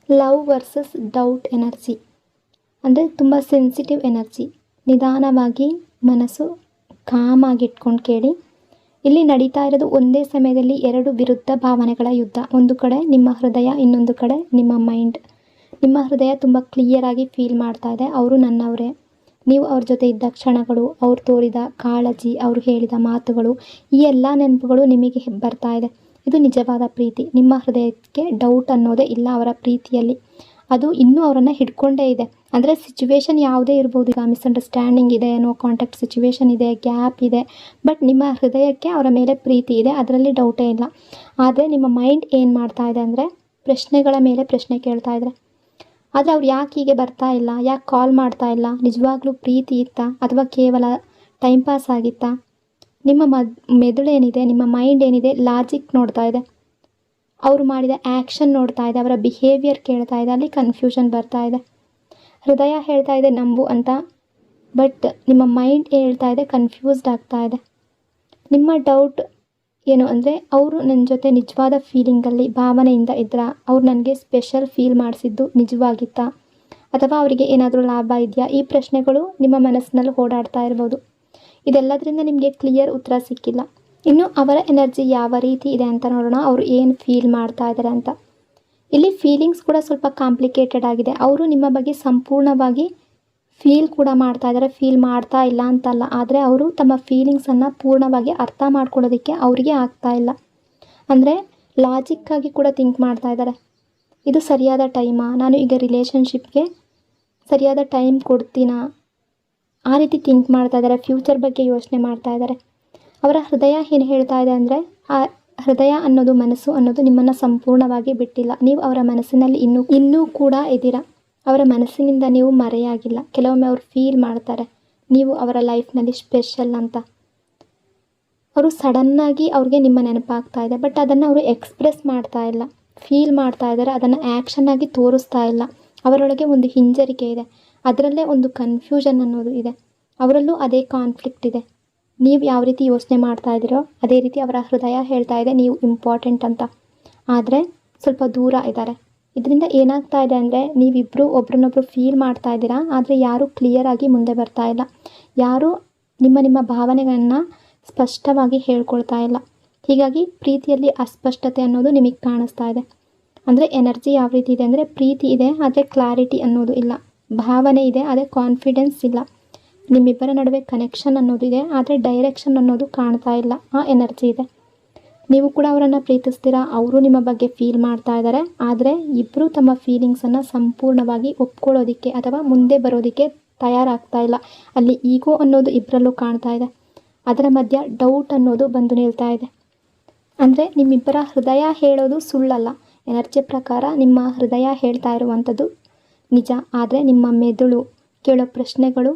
ಲವ್ ವರ್ಸಸ್ ಡೌಟ್ ಎನರ್ಜಿ ಅಂದರೆ ತುಂಬ ಸೆನ್ಸಿಟಿವ್ ಎನರ್ಜಿ. ನಿಧಾನವಾಗಿ ಮನಸ್ಸು ಕಾಮಾಗಿ ಇಟ್ಕೊಂಡು ಕೇಳಿ. ಇಲ್ಲಿ ನಡೀತಾ ಇರೋದು ಒಂದೇ ಸಮಯದಲ್ಲಿ ಎರಡು ವಿರುದ್ಧ ಭಾವನೆಗಳ ಯುದ್ಧ. ಒಂದು ಕಡೆ ನಿಮ್ಮ ಹೃದಯ, ಇನ್ನೊಂದು ಕಡೆ ನಿಮ್ಮ ಮೈಂಡ್. ನಿಮ್ಮ ಹೃದಯ ತುಂಬ ಕ್ಲಿಯರಾಗಿ ಫೀಲ್ ಮಾಡ್ತಾ ಇದೆ, ಅವರು ನನ್ನವರೇ. ನೀವು ಅವ್ರ ಜೊತೆ ಇದ್ದ ಕ್ಷಣಗಳು, ಅವ್ರು ತೋರಿದ ಕಾಳಜಿ, ಅವರು ಹೇಳಿದ ಮಾತುಗಳು, ಈ ಎಲ್ಲ ನೆನಪುಗಳು ನಿಮಗೆ ಬರ್ತಾ ಇದೆ. ಇದು ನಿಜವಾದ ಪ್ರೀತಿ. ನಿಮ್ಮ ಹೃದಯಕ್ಕೆ ಡೌಟ್ ಅನ್ನೋದೇ ಇಲ್ಲ ಅವರ ಪ್ರೀತಿಯಲ್ಲಿ. ಅದು ಇನ್ನೂ ಅವರನ್ನು ಹಿಡ್ಕೊಂಡೇ ಇದೆ. ಅಂದರೆ ಸಿಚುವೇಶನ್ ಯಾವುದೇ ಇರ್ಬೋದು, ಈಗ ಮಿಸ್ಅಂಡರ್ಸ್ಟ್ಯಾಂಡಿಂಗ್ ಇದೆ, ನೋ ಕಾಂಟ್ಯಾಕ್ಟ್ ಸಿಚುವೇಶನ್ ಇದೆ, ಗ್ಯಾಪ್ ಇದೆ, ಬಟ್ ನಿಮ್ಮ ಹೃದಯಕ್ಕೆ ಅವರ ಮೇಲೆ ಪ್ರೀತಿ ಇದೆ, ಅದರಲ್ಲಿ ಡೌಟೇ ಇಲ್ಲ. ಆದರೆ ನಿಮ್ಮ ಮೈಂಡ್ ಏನು ಮಾಡ್ತಾ ಇದೆ ಅಂದರೆ ಪ್ರಶ್ನೆಗಳ ಮೇಲೆ ಪ್ರಶ್ನೆ ಕೇಳ್ತಾ ಇದ್ದಾರೆ. ಆದರೆ ಅವ್ರು ಯಾಕೆ ಹೀಗೆ ಬರ್ತಾ ಇಲ್ಲ, ಯಾಕೆ ಕಾಲ್ ಮಾಡ್ತಾ ಇಲ್ಲ, ನಿಜವಾಗ್ಲೂ ಪ್ರೀತಿ ಇತ್ತಾ ಅಥವಾ ಕೇವಲ ಟೈಮ್ ಪಾಸ್ ಆಗಿತ್ತಾ? ನಿಮ್ಮ ಮೆದುಳೇನಿದೆ, ನಿಮ್ಮ ಮೈಂಡ್ ಏನಿದೆ, ಲಾಜಿಕ್ ನೋಡ್ತಾ ಇದೆ, ಅವರು ಮಾಡಿದ ಆ್ಯಕ್ಷನ್ ನೋಡ್ತಾ ಇದೆ, ಅವರ ಬಿಹೇವಿಯರ್ ಕೇಳ್ತಾ ಇದೆ, ಅಲ್ಲಿ ಕನ್ಫ್ಯೂಷನ್ ಬರ್ತಾ ಇದೆ. ಹೃದಯ ಹೇಳ್ತಾ ಇದೆ ನಂಬು ಅಂತ, ಬಟ್ ನಿಮ್ಮ ಮೈಂಡ್ ಹೇಳ್ತಾ ಇದೆ, ಕನ್ಫ್ಯೂಸ್ಡ್ ಆಗ್ತಾ ಇದೆ. ನಿಮ್ಮ ಡೌಟ್ ಏನು ಅಂದರೆ, ಅವರು ನನ್ನ ಜೊತೆ ನಿಜವಾದ ಫೀಲಿಂಗಲ್ಲಿ ಭಾವನೆಯಿಂದ ಇದ್ರಾ, ಅವ್ರು ನನಗೆ ಸ್ಪೆಷಲ್ ಫೀಲ್ ಮಾಡಿಸಿದ್ದು ನಿಜವಾಗಿತ್ತಾ, ಅಥವಾ ಅವರಿಗೆ ಏನಾದರೂ ಲಾಭ ಇದೆಯಾ? ಈ ಪ್ರಶ್ನೆಗಳು ನಿಮ್ಮ ಮನಸ್ಸಿನಲ್ಲಿ ಓಡಾಡ್ತಾ ಇರ್ಬೋದು. ಇದೆಲ್ಲದರಿಂದ ನಿಮಗೆ ಕ್ಲಿಯರ್ ಉತ್ತರ ಸಿಕ್ಕಿಲ್ಲ. ಇನ್ನು ಅವರ ಎನರ್ಜಿ ಯಾವ ರೀತಿ ಇದೆ ಅಂತ ನೋಡೋಣ. ಅವರು ಏನು ಫೀಲ್ ಮಾಡ್ತಾ ಇದ್ದಾರೆ ಅಂತ. ಇಲ್ಲಿ ಫೀಲಿಂಗ್ಸ್ ಕೂಡ ಸ್ವಲ್ಪ ಕಾಂಪ್ಲಿಕೇಟೆಡ್ ಆಗಿದೆ. ಅವರು ನಿಮ್ಮ ಬಗ್ಗೆ ಸಂಪೂರ್ಣವಾಗಿ ಫೀಲ್ ಕೂಡ ಮಾಡ್ತಾ ಇದ್ದಾರೆ, ಫೀಲ್ ಮಾಡ್ತಾ ಇಲ್ಲ ಅಂತಲ್ಲ, ಆದರೆ ಅವರು ತಮ್ಮ ಫೀಲಿಂಗ್ಸನ್ನು ಪೂರ್ಣವಾಗಿ ಅರ್ಥ ಮಾಡ್ಕೊಳ್ಳೋದಕ್ಕೆ ಅವರಿಗೆ ಆಗ್ತಾ ಇಲ್ಲ. ಅಂದರೆ ಲಾಜಿಕ್ಕಾಗಿ ಕೂಡ ಥಿಂಕ್ ಮಾಡ್ತಾ ಇದ್ದಾರೆ. ಇದು ಸರಿಯಾದ ಟೈಮಾ, ನಾನು ಈಗ ರಿಲೇಷನ್ಶಿಪ್ಗೆ ಸರಿಯಾದ ಟೈಮ್ ಕೊಡ್ತೀನಾ, ಆ ರೀತಿ ಥಿಂಕ್ ಮಾಡ್ತಾ ಇದ್ದಾರೆ. ಫ್ಯೂಚರ್ ಬಗ್ಗೆ ಯೋಚನೆ ಮಾಡ್ತಾ ಇದ್ದಾರೆ. ಅವರ ಹೃದಯ ಏನು ಹೇಳ್ತಾ ಇದೆ ಅಂದರೆ, ಆ ಹೃದಯ ಅನ್ನೋದು, ಮನಸ್ಸು ಅನ್ನೋದು ನಿಮ್ಮನ್ನು ಸಂಪೂರ್ಣವಾಗಿ ಬಿಟ್ಟಿಲ್ಲ. ನೀವು ಅವರ ಮನಸ್ಸಿನಲ್ಲಿ ಇನ್ನೂ ಕೂಡ ಇದ್ದೀರಾ. ಅವರ ಮನಸ್ಸಿನಿಂದ ನೀವು ಮರೆಯಾಗಿಲ್ಲ. ಕೆಲವೊಮ್ಮೆ ಅವರು ಫೀಲ್ ಮಾಡ್ತಾರೆ ನೀವು ಅವರ ಲೈಫ್ನಲ್ಲಿ ಸ್ಪೆಷಲ್ ಅಂತ. ಅವರು ಸಡನ್ನಾಗಿ ಅವ್ರಿಗೆ ನಿಮ್ಮ ನೆನಪಾಗ್ತಾ ಇದೆ, ಬಟ್ ಅದನ್ನು ಅವರು ಎಕ್ಸ್ಪ್ರೆಸ್ ಮಾಡ್ತಾ ಇಲ್ಲ, ಫೀಲ್ ಮಾಡ್ತಾ ಇದ್ದಾರೆ, ಅದನ್ನು ಆ್ಯಕ್ಷನ್ನಾಗಿ ತೋರಿಸ್ತಾ ಇಲ್ಲ. ಅವರೊಳಗೆ ಒಂದು ಹಿಂಜರಿಕೆ ಇದೆ, ಅದರಲ್ಲೇ ಒಂದು ಕನ್ಫ್ಯೂಷನ್ ಅನ್ನೋದು ಇದೆ. ಅವರಲ್ಲೂ ಅದೇ ಕಾನ್ಫ್ಲಿಕ್ಟ್ ಇದೆ. ನೀವು ಯಾವ ರೀತಿ ಯೋಚನೆ ಮಾಡ್ತಾ ಇದ್ದೀರೋ ಅದೇ ರೀತಿ ಅವರ ಹೃದಯ ಹೇಳ್ತಾ ಇದೆ ನೀವು ಇಂಪಾರ್ಟೆಂಟ್ ಅಂತ, ಆದರೆ ಸ್ವಲ್ಪ ದೂರ ಇದ್ದಾರೆ. ಇದರಿಂದ ಏನಾಗ್ತಾ ಇದೆ ಅಂದರೆ, ನೀವಿಬ್ಬರು ಒಬ್ರನ್ನೊಬ್ರು ಫೀಲ್ ಮಾಡ್ತಾ ಇದ್ದೀರಾ, ಆದರೆ ಯಾರೂ ಕ್ಲಿಯರಾಗಿ ಮುಂದೆ ಬರ್ತಾ ಇಲ್ಲ. ಯಾರೂ ನಿಮ್ಮ ಭಾವನೆಗಳನ್ನು ಸ್ಪಷ್ಟವಾಗಿ ಹೇಳ್ಕೊಳ್ತಾ ಇಲ್ಲ. ಹೀಗಾಗಿ ಪ್ರೀತಿಯಲ್ಲಿ ಅಸ್ಪಷ್ಟತೆ ಅನ್ನೋದು ನಿಮಗೆ ಕಾಣಿಸ್ತಾ ಇದೆ. ಅಂದರೆ ಎನರ್ಜಿ ಯಾವ ರೀತಿ ಇದೆ ಅಂದರೆ, ಪ್ರೀತಿ ಇದೆ ಆದರೆ ಕ್ಲಾರಿಟಿ ಅನ್ನೋದು ಇಲ್ಲ, ಭಾವನೆ ಇದೆ ಆದರೆ ಕಾನ್ಫಿಡೆನ್ಸ್ ಇಲ್ಲ, ನಿಮ್ಮಿಬ್ಬರ ನಡುವೆ ಕನೆಕ್ಷನ್ ಅನ್ನೋದು ಇದೆ ಆದರೆ ಡೈರೆಕ್ಷನ್ ಅನ್ನೋದು ಕಾಣ್ತಾ ಇಲ್ಲ, ಆ ಎನರ್ಜಿ ಇದೆ. ನೀವು ಕೂಡ ಅವರನ್ನು ಪ್ರೀತಿಸ್ತೀರಾ, ಅವರು ನಿಮ್ಮ ಬಗ್ಗೆ ಫೀಲ್ ಮಾಡ್ತಾ ಇದ್ದಾರೆ, ಆದರೆ ಇಬ್ಬರು ತಮ್ಮ ಫೀಲಿಂಗ್ಸನ್ನು ಸಂಪೂರ್ಣವಾಗಿ ಒಪ್ಕೊಳ್ಳೋದಕ್ಕೆ ಅಥವಾ ಮುಂದೆ ಬರೋದಕ್ಕೆ ತಯಾರಾಗ್ತಾ ಇಲ್ಲ. ಅಲ್ಲಿ ಈಗೋ ಅನ್ನೋದು ಇಬ್ಬರಲ್ಲೂ ಕಾಣ್ತಾ ಇದೆ, ಅದರ ಮಧ್ಯ ಡೌಟ್ ಅನ್ನೋದು ಬಂದು ನಿಲ್ತಾ ಇದೆ. ಅಂದರೆ ನಿಮ್ಮಿಬ್ಬರ ಹೃದಯ ಹೇಳೋದು ಸುಳ್ಳಲ್ಲ. ಎನರ್ಜಿ ಪ್ರಕಾರ ನಿಮ್ಮ ಹೃದಯ ಹೇಳ್ತಾ ಇರುವಂಥದ್ದು ನಿಜ, ಆದರೆ ನಿಮ್ಮ ಮೆದುಳು ಕೇಳೋ ಪ್ರಶ್ನೆಗಳು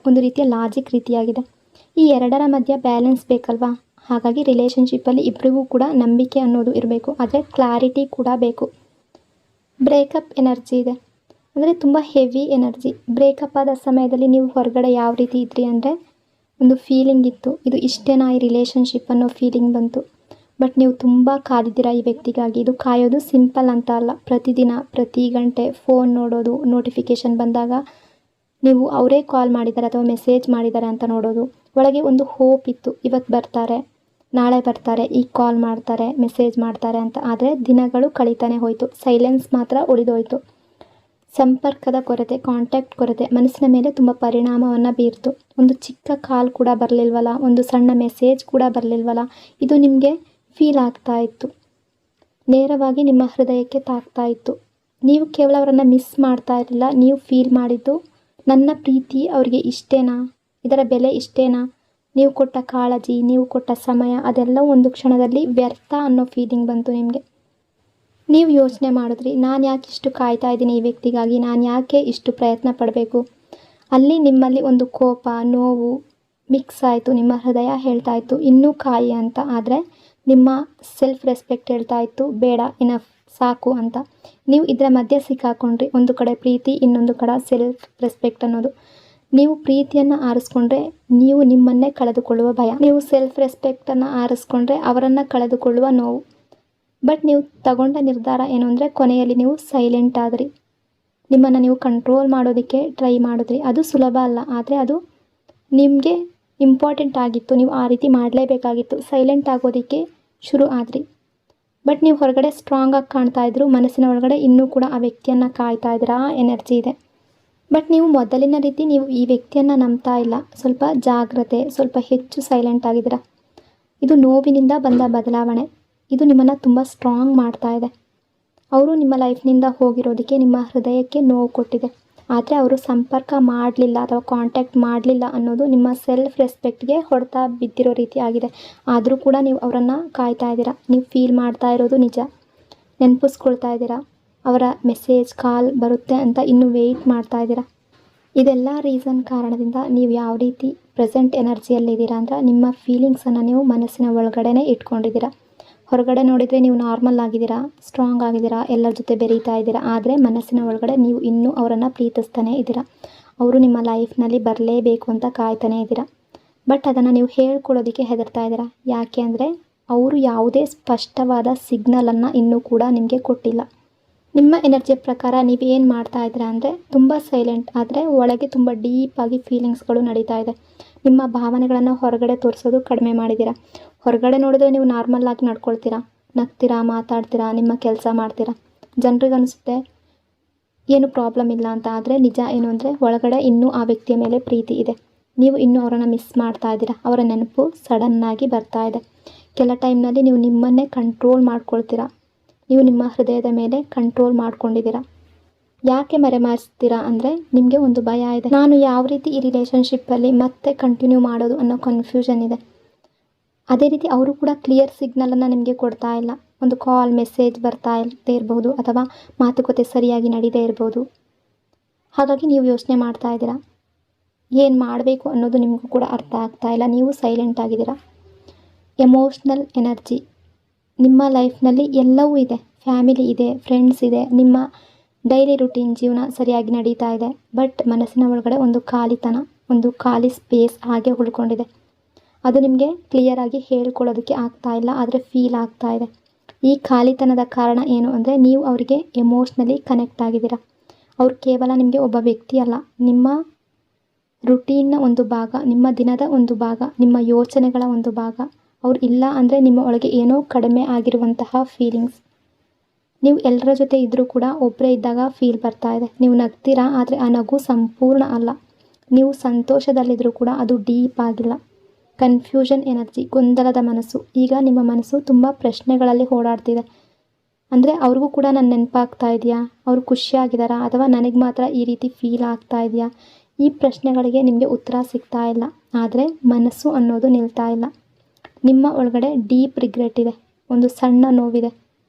ಒಂದು ರೀತಿಯ ಲಾಜಿಕ್ ರೀತಿಯಾಗಿದೆ. ಈ ಎರಡರ ಮಧ್ಯ ಬ್ಯಾಲೆನ್ಸ್ ಬೇಕಲ್ವಾ? ಹಾಗಾಗಿ ರಿಲೇಷನ್ಶಿಪ್ಪಲ್ಲಿ ಇಬ್ಬರಿಗೂ ಕೂಡ ನಂಬಿಕೆ ಅನ್ನೋದು ಇರಬೇಕು, ಆದರೆ ಕ್ಲಾರಿಟಿ ಕೂಡ ಬೇಕು. ಬ್ರೇಕಪ್ ಎನರ್ಜಿ ಇದೆ, ಅಂದರೆ ತುಂಬ ಹೆವಿ ಎನರ್ಜಿ. ಬ್ರೇಕಪ್ ಆದ ಸಮಯದಲ್ಲಿ ನೀವು ಹೊರಗಡೆ ಯಾವ ರೀತಿ ಇದ್ರಿ ಅಂದರೆ, ಒಂದು ಫೀಲಿಂಗ್ ಇತ್ತು, ಇದು ಇಷ್ಟೇನಾ ಈ ರಿಲೇಷನ್ಶಿಪ್ ಅನ್ನೋ ಫೀಲಿಂಗ್ ಬಂತು. ಬಟ್ ನೀವು ತುಂಬ ಕಾದಿದ್ದೀರಾ ಈ ವ್ಯಕ್ತಿಗಾಗಿ. ಇದು ಕಾಯೋದು ಸಿಂಪಲ್ ಅಂತ ಅಲ್ಲ, ಪ್ರತಿದಿನ ಪ್ರತಿ ಗಂಟೆ ಫೋನ್ ನೋಡೋದು, ನೋಟಿಫಿಕೇಷನ್ ಬಂದಾಗ ನೀವು ಅವರೇ ಕಾಲ್ ಮಾಡಿದ್ದಾರೆ ಅಥವಾ ಮೆಸೇಜ್ ಮಾಡಿದ್ದಾರೆ ಅಂತ ನೋಡೋದು. ಒಳಗೆ ಒಂದು ಹೋಪ್ ಇತ್ತು, ಇವತ್ತು ಬರ್ತಾರೆ, ನಾಳೆ ಬರ್ತಾರೆ, ಈಗ ಕಾಲ್ ಮಾಡ್ತಾರೆ, ಮೆಸೇಜ್ ಮಾಡ್ತಾರೆ ಅಂತ. ಆದರೆ ದಿನಗಳು ಕಳೀತಾನೆ ಹೋಯಿತು, ಸೈಲೆನ್ಸ್ ಮಾತ್ರ ಉಳಿದೋಯ್ತು. ಸಂಪರ್ಕದ ಕೊರತೆ, ಕಾಂಟ್ಯಾಕ್ಟ್ ಕೊರತೆ ಮನಸ್ಸಿನ ಮೇಲೆ ತುಂಬ ಪರಿಣಾಮವನ್ನು ಬೀರ್ತು. ಒಂದು ಚಿಕ್ಕ ಕಾಲ್ ಕೂಡ ಬರಲಿಲ್ವಲ್ಲ, ಒಂದು ಸಣ್ಣ ಮೆಸೇಜ್ ಕೂಡ ಬರಲಿಲ್ವಲ್ಲ, ಇದು ನಿಮಗೆ ಫೀಲ್ ಆಗ್ತಾ ಇತ್ತು, ನೇರವಾಗಿ ನಿಮ್ಮ ಹೃದಯಕ್ಕೆ ತಾಗ್ತಾ ಇತ್ತು. ನೀವು ಕೇವಲ ಅವರನ್ನು ಮಿಸ್ ಮಾಡ್ತಾ ಇರಲಿಲ್ಲ, ನೀವು ಫೀಲ್ ಮಾಡಿದ್ದು ನನ್ನ ಪ್ರೀತಿ ಅವರಿಗೆ ಇಷ್ಟೇನಾ, ಇದರ ಬೆಲೆ ಇಷ್ಟೇನಾ, ನೀವು ಕೊಟ್ಟ ಕಾಳಜಿ, ನೀವು ಕೊಟ್ಟ ಸಮಯ, ಅದೆಲ್ಲ ಒಂದು ಕ್ಷಣದಲ್ಲಿ ವ್ಯರ್ಥ ಅನ್ನೋ ಫೀಲಿಂಗ್ ಬಂತು ನಿಮಗೆ. ನೀವು ಯೋಚನೆ ಮಾಡಿದ್ರಿ, ನಾನು ಯಾಕೆ ಇಷ್ಟು ಕಾಯ್ತಾ ಇದ್ದೀನಿ ಈ ವ್ಯಕ್ತಿಗಾಗಿ, ನಾನು ಯಾಕೆ ಇಷ್ಟು ಪ್ರಯತ್ನ ಪಡಬೇಕು. ಅಲ್ಲಿ ನಿಮ್ಮಲ್ಲಿ ಒಂದು ಕೋಪ, ನೋವು ಮಿಕ್ಸ್ ಆಯಿತು. ನಿಮ್ಮ ಹೃದಯ ಹೇಳ್ತಾ ಇತ್ತು ಇನ್ನೂ ಕಾಯಿ ಅಂತ, ಆದರೆ ನಿಮ್ಮ ಸೆಲ್ಫ್ ರೆಸ್ಪೆಕ್ಟ್ ಹೇಳ್ತಾ ಇತ್ತು ಬೇಡ, ಇನಫ್, ಸಾಕು ಅಂತ. ನೀವು ಇದರ ಮಧ್ಯೆ ಸಿಕ್ಕಾಕೊಂಡ್ರಿ. ಒಂದು ಕಡೆ ಪ್ರೀತಿ, ಇನ್ನೊಂದು ಕಡೆ ಸೆಲ್ಫ್ ರೆಸ್ಪೆಕ್ಟ್ ಅನ್ನೋದು. ನೀವು ಪ್ರೀತಿಯನ್ನು ಆರಿಸ್ಕೊಂಡ್ರೆ ನೀವು ನಿಮ್ಮನ್ನೇ ಕಳೆದುಕೊಳ್ಳುವ ಭಯ, ನೀವು ಸೆಲ್ಫ್ ರೆಸ್ಪೆಕ್ಟನ್ನು ಆರಿಸ್ಕೊಂಡ್ರೆ ಅವರನ್ನು ಕಳೆದುಕೊಳ್ಳುವ ನೋವು. ಬಟ್ ನೀವು ತಗೊಂಡ ನಿರ್ಧಾರ ಏನು ಅಂದರೆ, ಕೊನೆಯಲ್ಲಿ ನೀವು ಸೈಲೆಂಟ್ ಆದ್ರಿ. ನಿಮ್ಮನ್ನು ನೀವು ಕಂಟ್ರೋಲ್ ಮಾಡೋದಕ್ಕೆ ಟ್ರೈ ಮಾಡಿದ್ರಿ. ಅದು ಸುಲಭ ಅಲ್ಲ, ಆದರೆ ಅದು ನಿಮಗೆ ಇಂಪಾರ್ಟೆಂಟ್ ಆಗಿತ್ತು. ನೀವು ಆ ರೀತಿ ಮಾಡಲೇಬೇಕಾಗಿತ್ತು, ಸೈಲೆಂಟ್ ಆಗೋದಕ್ಕೆ ಶುರು ಆದ್ರಿ. ಬಟ್ ನೀವು ಹೊರಗಡೆ ಸ್ಟ್ರಾಂಗಾಗಿ ಕಾಣ್ತಾ ಇದ್ರು, ಮನಸ್ಸಿನ ಒಳಗಡೆ ಇನ್ನೂ ಕೂಡ ಆ ವ್ಯಕ್ತಿಯನ್ನು ಕಾಯ್ತಾ ಇದ್ದೀರಾ, ಎನರ್ಜಿ ಇದೆ. ಬಟ್ ನೀವು ಮೊದಲಿನ ರೀತಿ ನೀವು ಈ ವ್ಯಕ್ತಿಯನ್ನು ನಂಬ್ತಾ ಇಲ್ಲ, ಸ್ವಲ್ಪ ಜಾಗ್ರತೆ, ಸ್ವಲ್ಪ ಹೆಚ್ಚು ಸೈಲೆಂಟ್ ಆಗಿದ್ದೀರಾ. ಇದು ನೋವಿನಿಂದ ಬಂದ ಬದಲಾವಣೆ. ಇದು ನಿಮ್ಮನ್ನು ತುಂಬ ಸ್ಟ್ರಾಂಗ್ ಮಾಡ್ತಾ ಇದೆ. ಅವರು ನಿಮ್ಮ ಲೈಫ್ನಿಂದ ಹೋಗಿರೋದಕ್ಕೆ ನಿಮ್ಮ ಹೃದಯಕ್ಕೆ ನೋವು ಕೊಟ್ಟಿದೆ, ಆದರೆ ಅವರು ಸಂಪರ್ಕ ಮಾಡಲಿಲ್ಲ ಅಥವಾ ಕಾಂಟ್ಯಾಕ್ಟ್ ಮಾಡಲಿಲ್ಲ ಅನ್ನೋದು ನಿಮ್ಮ ಸೆಲ್ಫ್ ರೆಸ್ಪೆಕ್ಟ್ಗೆ ಹೊಡೆತ ಬಿದ್ದಿರೋ ರೀತಿ ಆಗಿದೆ. ಆದರೂ ಕೂಡ ನೀವು ಅವರನ್ನು ಕಾಯ್ತಾ ಇದ್ದೀರಾ. ನೀವು ಫೀಲ್ ಮಾಡ್ತಾ ಇರೋದು ನಿಜ, ನೆನಪಿಸ್ಕೊಳ್ತಾ ಇದ್ದೀರಾ, ಅವರ ಮೆಸೇಜ್, ಕಾಲ್ ಬರುತ್ತೆ ಅಂತ ಇನ್ನೂ ವೆಯ್ಟ್ ಮಾಡ್ತಾ ಇದ್ದೀರಾ. ಇದೆಲ್ಲ ರೀಸನ್ ಕಾರಣದಿಂದ ನೀವು ಯಾವ ರೀತಿ ಪ್ರೆಸೆಂಟ್ ಎನರ್ಜಿಯಲ್ಲಿದ್ದೀರಾ ಅಂದರೆ, ನಿಮ್ಮ ಫೀಲಿಂಗ್ಸನ್ನು ನೀವು ಮನಸ್ಸಿನ ಒಳಗಡೆನೇ ಇಟ್ಕೊಂಡಿದ್ದೀರಾ. ಹೊರಗಡೆ ನೋಡಿದರೆ ನೀವು ನಾರ್ಮಲ್ ಆಗಿದ್ದೀರಾ, ಸ್ಟ್ರಾಂಗ್ ಆಗಿದ್ದೀರಾ, ಎಲ್ಲರ ಜೊತೆ ಬೆರೀತಾ ಇದ್ದೀರಾ, ಆದರೆ ಮನಸ್ಸಿನ ಒಳಗಡೆ ನೀವು ಇನ್ನೂ ಅವರನ್ನು ಪ್ರೀತಿಸ್ತಾನೆ ಇದ್ದೀರಾ. ಅವರು ನಿಮ್ಮ ಲೈಫ್ನಲ್ಲಿ ಬರಲೇಬೇಕು ಅಂತ ಕಾಯ್ತಾನೆ ಇದ್ದೀರಾ. ಬಟ್ ಅದನ್ನು ನೀವು ಹೇಳ್ಕೊಳ್ಳೋದಕ್ಕೆ ಹೆದರ್ತಾ ಇದ್ದೀರಾ. ಯಾಕೆ ಅಂದರೆ ಅವರು ಯಾವುದೇ ಸ್ಪಷ್ಟವಾದ ಸಿಗ್ನಲನ್ನು ಇನ್ನೂ ಕೂಡ ನಿಮಗೆ ಕೊಟ್ಟಿಲ್ಲ. ನಿಮ್ಮ ಎನರ್ಜಿಯ ಪ್ರಕಾರ ನೀವೇನು ಮಾಡ್ತಾ ಇದ್ದೀರಾ ಅಂದರೆ ತುಂಬ ಸೈಲೆಂಟ್, ಆದರೆ ಒಳಗೆ ತುಂಬ ಡೀಪಾಗಿ ಫೀಲಿಂಗ್ಸ್ಗಳು ನಡೀತಾ ಇದೆ. ನಿಮ್ಮ ಭಾವನೆಗಳನ್ನು ಹೊರಗಡೆ ತೋರಿಸೋದು ಕಡಿಮೆ ಮಾಡಿದ್ದೀರಾ. ಹೊರಗಡೆ ನೋಡಿದ್ರೆ ನೀವು ನಾರ್ಮಲ್ ಆಗಿ ನಡ್ಕೊಳ್ತೀರಾ, ನಗ್ತೀರಾ, ಮಾತಾಡ್ತೀರಾ, ನಿಮ್ಮ ಕೆಲಸ ಮಾಡ್ತೀರಾ. ಜನರಿಗೆ ಅನಿಸುತ್ತೆ ಏನು ಪ್ರಾಬ್ಲಮ್ ಇಲ್ಲ ಅಂತ. ಆದರೆ ನಿಜ ಏನು ಅಂದರೆ ಒಳಗಡೆ ಇನ್ನೂ ಆ ವ್ಯಕ್ತಿಯ ಮೇಲೆ ಪ್ರೀತಿ ಇದೆ. ನೀವು ಇನ್ನೂ ಅವರನ್ನು ಮಿಸ್ ಮಾಡ್ತಾ ಇದ್ದೀರಾ. ಅವರ ನೆನಪು ಸಡನ್ನಾಗಿ ಬರ್ತಾ ಇದೆ. ಕೆಲ ಟೈಮ್ನಲ್ಲಿ ನೀವು ನಿಮ್ಮನ್ನೇ ಕಂಟ್ರೋಲ್ ಮಾಡ್ಕೊಳ್ತೀರಾ. ನೀವು ನಿಮ್ಮ ಹೃದಯದ ಮೇಲೆ ಕಂಟ್ರೋಲ್ ಮಾಡ್ಕೊಂಡಿದ್ದೀರಾ. ಯಾಕೆ ಮರೆಮಾಚ್ತೀರಾ ಅಂದರೆ ನಿಮಗೆ ಒಂದು ಭಯ ಇದೆ. ನಾನು ಯಾವ ರೀತಿ ಈ ರಿಲೇಷನ್ಶಿಪ್ಪಲ್ಲಿ ಮತ್ತೆ ಕಂಟಿನ್ಯೂ ಮಾಡೋದು ಅನ್ನೋ ಕನ್ಫ್ಯೂಷನ್ ಇದೆ. ಅದೇ ರೀತಿ ಅವರು ಕೂಡ ಕ್ಲಿಯರ್ ಸಿಗ್ನಲನ್ನು ನಿಮಗೆ ಕೊಡ್ತಾ ಇಲ್ಲ. ಒಂದು ಕಾಲ್, ಮೆಸೇಜ್ ಬರ್ತಾ ಇಲ್ಲದೆ ಇರ್ಬೋದು, ಅಥವಾ ಮಾತುಕತೆ ಸರಿಯಾಗಿ ನಡೀದೇ ಇರ್ಬೋದು. ಹಾಗಾಗಿ ನೀವು ಯೋಚನೆ ಮಾಡ್ತಾ ಇದ್ದೀರಾ, ಏನು ಮಾಡಬೇಕು ಅನ್ನೋದು ನಿಮಗೂ ಕೂಡ ಅರ್ಥ ಆಗ್ತಾ ಇಲ್ಲ. ನೀವು ಸೈಲೆಂಟ್ ಆಗಿದ್ದೀರಾ. ಎಮೋಷ್ನಲ್ ಎನರ್ಜಿ ನಿಮ್ಮ ಲೈಫ್ನಲ್ಲಿ ಎಲ್ಲವೂ ಇದೆ. ಫ್ಯಾಮಿಲಿ ಇದೆ, ಫ್ರೆಂಡ್ಸ್ ಇದೆ, ನಿಮ್ಮ ಡೈಲಿ ರುಟೀನ್ ಜೀವನ ಸರಿಯಾಗಿ ನಡೀತಾ ಇದೆ. ಬಟ್ ಮನಸ್ಸಿನ ಒಳಗಡೆ ಒಂದು ಖಾಲಿತನ, ಒಂದು ಖಾಲಿ ಸ್ಪೇಸ್ ಹಾಗೆ ಉಳ್ಕೊಂಡಿದೆ. ಅದು ನಿಮಗೆ ಕ್ಲಿಯರಾಗಿ ಹೇಳ್ಕೊಳ್ಳೋದಕ್ಕೆ ಆಗ್ತಾ ಇಲ್ಲ, ಆದರೆ ಫೀಲ್ ಆಗ್ತಾ ಇದೆ. ಈ ಖಾಲಿತನದ ಕಾರಣ ಏನು ಅಂದರೆ ನೀವು ಅವರಿಗೆ ಎಮೋಷ್ನಲಿ ಕನೆಕ್ಟ್ ಆಗಿದ್ದೀರಾ. ಅವ್ರು ಕೇವಲ ನಿಮಗೆ ಒಬ್ಬ ವ್ಯಕ್ತಿ ಅಲ್ಲ, ನಿಮ್ಮ ರುಟೀನ್ನ ಒಂದು ಭಾಗ, ನಿಮ್ಮ ದಿನದ ಒಂದು ಭಾಗ, ನಿಮ್ಮ ಯೋಚನೆಗಳ ಒಂದು ಭಾಗ. ಅವ್ರು ಇಲ್ಲ ಅಂದರೆ ನಿಮ್ಮ ಒಳಗೆ ಏನೋ ಕಡಿಮೆ ಆಗಿರುವಂತಹ ಫೀಲಿಂಗ್ಸ್. ನೀವು ಎಲ್ಲರ ಜೊತೆ ಇದ್ದರೂ ಕೂಡ ಒಬ್ಬರೇ ಇದ್ದಾಗ ಫೀಲ್ ಬರ್ತಾ ಇದೆ. ನೀವು ನಗ್ತೀರಾ, ಆದರೆ ಆ ನಗು ಸಂಪೂರ್ಣ ಅಲ್ಲ. ನೀವು ಸಂತೋಷದಲ್ಲಿದ್ದರೂ ಕೂಡ ಅದು ಡೀಪ್ ಆಗಿಲ್ಲ. ಕನ್ಫ್ಯೂಷನ್ ಎನರ್ಜಿ, ಗೊಂದಲದ ಮನಸ್ಸು. ಈಗ ನಿಮ್ಮ ಮನಸ್ಸು ತುಂಬ ಪ್ರಶ್ನೆಗಳಲ್ಲಿ ಓಡಾಡ್ತಿದೆ. ಅಂದರೆ ಅವ್ರಿಗೂ ಕೂಡ ನನ್ನ ನೆನಪಾಗ್ತಾ ಇದೆಯಾ, ಅವರು ಖುಷಿಯಾಗಿದ್ದಾರಾ, ಅಥವಾ ನನಗೆ ಮಾತ್ರ ಈ ರೀತಿ ಫೀಲ್ ಆಗ್ತಾ ಇದೆಯಾ? ಈ ಪ್ರಶ್ನೆಗಳಿಗೆ ನಿಮಗೆ ಉತ್ತರ ಸಿಗ್ತಾ ಇಲ್ಲ. ಆದರೆ ಮನಸ್ಸು ಅನ್ನೋದು ನಿಲ್ತಾ ಇಲ್ಲ. ನಿಮ್ಮ ಒಳಗಡೆ ಡೀಪ್ ರಿಗ್ರೆಟ್ ಇದೆ, ಒಂದು ಸಣ್ಣ ನೋವಿದೆ.